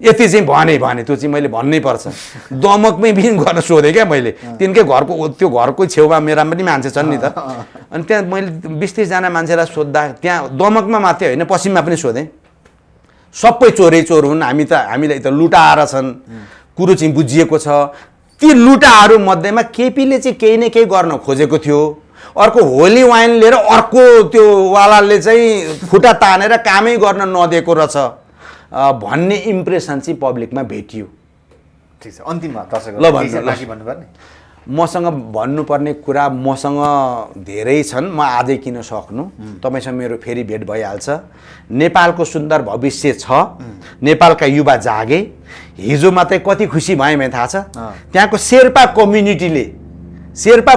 यति चाहिँ भने त्यो चाहिँ मैले भन्नै पर्छ। दमकमै पनि गर्न सोधेँ क्या मैले, तिनकै घरको त्यो घरको छेउमा मेरा पनि मान्छे छन् नि त। अनि त्यहाँ मैले 20-30जना मान्छेलाई सोद्धा, त्यहाँ दमकमा मात्रै होइन पश्चिममा पनि सोधेँ, सबै चोरै चोर हुन्, हामीलाई त लुटाएर छन्, कुरो चाहिँ बुझिएको छ। ती लुटाहरू मध्येमा केपीले चाहिँ केही न केही गर्न खोजेको थियो। अर्को होली वाइन लिएर अर्को त्यो वालाले चाहिँ खुट्टा तानेर कामै गर्न नदिएको रहेछ भन्ने इम्प्रेसन चाहिँ पब्लिकमा भेटियो। ठिक छ, अन्तिममा दर्शकहरू ल भन्नुपर्ने मसँग भन्नुपर्ने कुरा मसँग धेरै छन्, म आजै किन सक्नु, तपाईँसँग मेरो फेरि भेट भइहाल्छ। नेपालको सुन्दर भविष्य छ, नेपालका युवा जागे। हिजो मात्रै कति खुसी भएँ मैले थाहा छ, त्यहाँको शेर्पा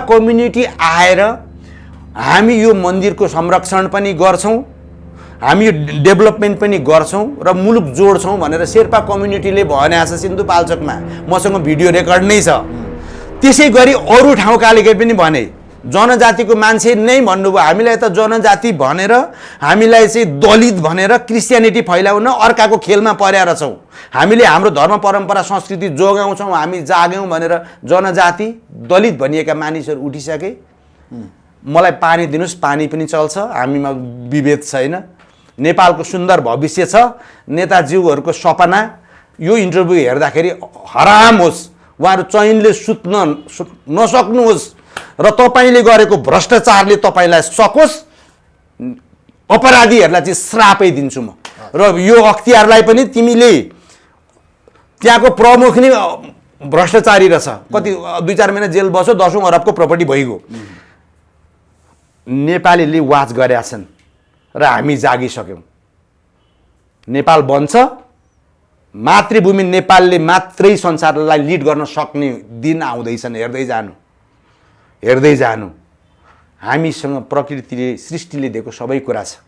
कम्युनिटी आएर हामी यो मन्दिरको संरक्षण पनि गर्छौँ, हामी यो डेभलपमेन्ट पनि गर्छौँ र मुलुक जोड्छौँ भनेर शेर्पा कम्युनिटीले भनेको छ सिन्धुपाल्चोकमा। मसँग भिडियो रेकर्ड नै छ। त्यसै गरी अरू ठाउँकाले पनि भने, जनजातिको मान्छे नै भन्नुभयो, हामीलाई त जनजाति भनेर, हामीलाई चाहिँ दलित भनेर क्रिस्चियनिटी फैलाउन अर्काको खेलमा परेर छौँ। हामीले हाम्रो धर्म परम्परा संस्कृति जोगाउँछौँ, हामी जाग्यौँ भनेर जनजाति दलित भनिएका मानिसहरू उठिसके। मलाई पानी दिनुहोस्, पानी पनि चल्छ, हामीमा विभेद छैन। नेपालको सुन्दर भविष्य छ। नेताज्यूहरूको सपना यो इन्टरभ्यू हेर्दाखेरि हराम होस्, उहाँहरू चैनले सुत्न नसक्नुहोस् र तपाईँले गरेको भ्रष्टाचारले तपाईँलाई सकोस्। अपराधीहरूलाई चाहिँ श्रापै दिन्छु म। र यो अख्तियारलाई पनि तिमीले, त्यहाँको प्रमुख नै भ्रष्टाचारी रहेछ, कति 2-4 महिना जेल बस्यो, 10औं अरबको प्रपर्टी भइगयो। नेपालीले वाच गरेका छन् र हामी जागिसक्यौँ। नेपाल बन्छ, मातृभूमि नेपालले मात्रै संसारलाई लिड गर्न सक्ने दिन आउँदैछन्। हेर्दै जानु। हामीसँग प्रकृतिले, सृष्टिले दिएको सबै कुरा छ।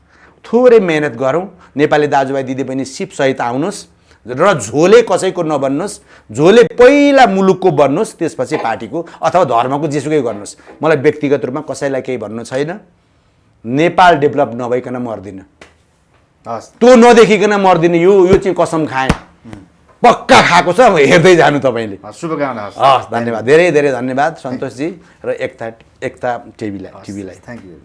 थोरै मेहनत गरौँ। नेपाली दाजुभाइ दिदीबहिनी सिपसहित आउनुहोस् र झोले कसैको नबन्नुहोस्। झोले पहिला मुलुकको बन्नुहोस्, त्यसपछि पार्टीको अथवा धर्मको जेसुकै गर्नुहोस्। मलाई व्यक्तिगत रूपमा कसैलाई केही भन्नु छैन। नेपाल डेभलप नभइकन मर्दिनँ, त्यो नदेखिकन मर्दिनँ। यो चाहिँ कसम खाएँ, पक्का खाएको छ। हेर्दै जानु तपाईँले। शुभकामना। हस्, धन्यवाद, धेरै धेरै धन्यवाद सन्तोषजी र एकता टिभीलाई। Thank you.